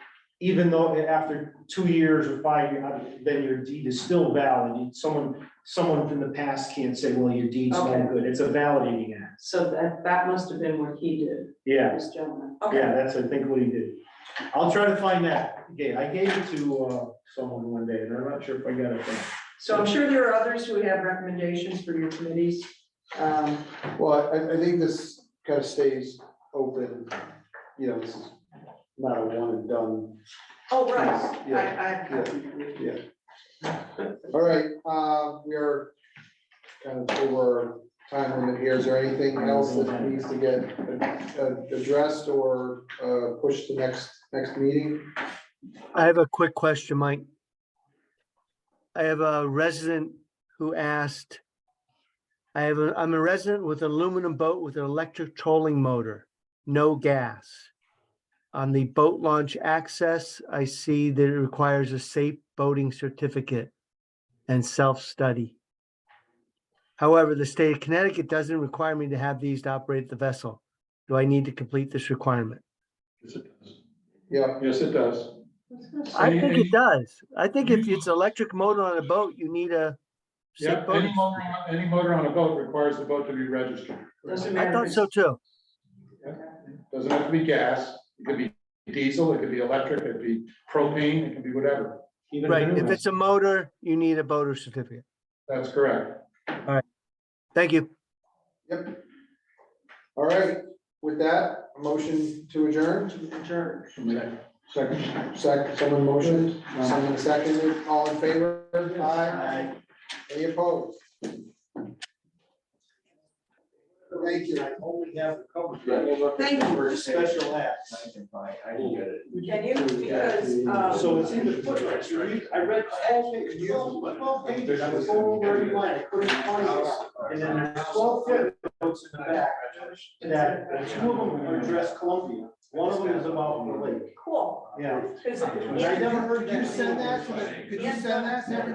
Even though after 2 years or 5 years, then your deed is still valid. Someone from the past can't say, well, your deed's Okay. no good. It's a validating act. so that must have been what he did, Yeah, this gentleman. yeah, Okay, that's, I think, what he did. I'll try to find that. Okay, I gave it to someone one day, and I'm not sure if I got it back. so I'm sure there are others who have recommendations for your committees. Well, I think this kind of stays open, this is not a one and done. Oh, right, Yeah. I Yeah. All right, we are kind of over time limit here. Is there anything else that needs to get addressed or pushed to next meeting? I have a quick question, Mike. I have a resident who asked, I'm a resident with an aluminum boat with an electric trolling motor. no gas. On the boat launch access, I see that it requires a safe boating certificate and self-study. However, the state of Connecticut doesn't require me to have these to operate the vessel. Do I need to complete this requirement? Yes, it does. Yeah, Yes, it does. I think Any- it does. I think if it's electric motor on a boat, you need a safe Yeah, boating. any motor on a boat requires the boat to be registered. Doesn't I matter. thought so too. Doesn't have to be gas, it could be diesel, it could be electric, it could be propane, it can be whatever. Even Right, new if ones. it's a motor, you need a boater certificate. That's correct. Thank you. yep. All right, with that, a motion to adjourn, Adjourn. Second. someone motioned, someone seconded, all in favor? Aye. Any opposed? Thank you. I only have the cover. Thank you. For a special act. I can get it. Can you, because, So it's in the footnotes, right? I read 12 pages, I was going over every line, I couldn't find it. And then there's 12 footnotes in the back, that two of them address Columbia, one of them is about the lake. cool. Yeah. Is it- I never heard you send that, could you send that to everybody?